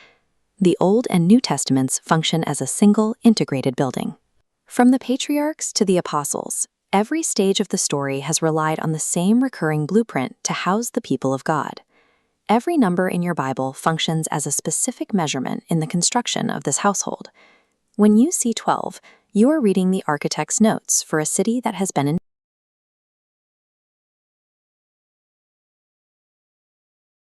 The Old and New Testaments function as a single, integrated building. From the patriarchs to the apostles, every stage of the story has relied on the same recurring blueprint to house the people of God. Every number in your Bible functions as a specific measurement in the construction of this household. When you see 12, you are reading the architect's notes for a city that has been in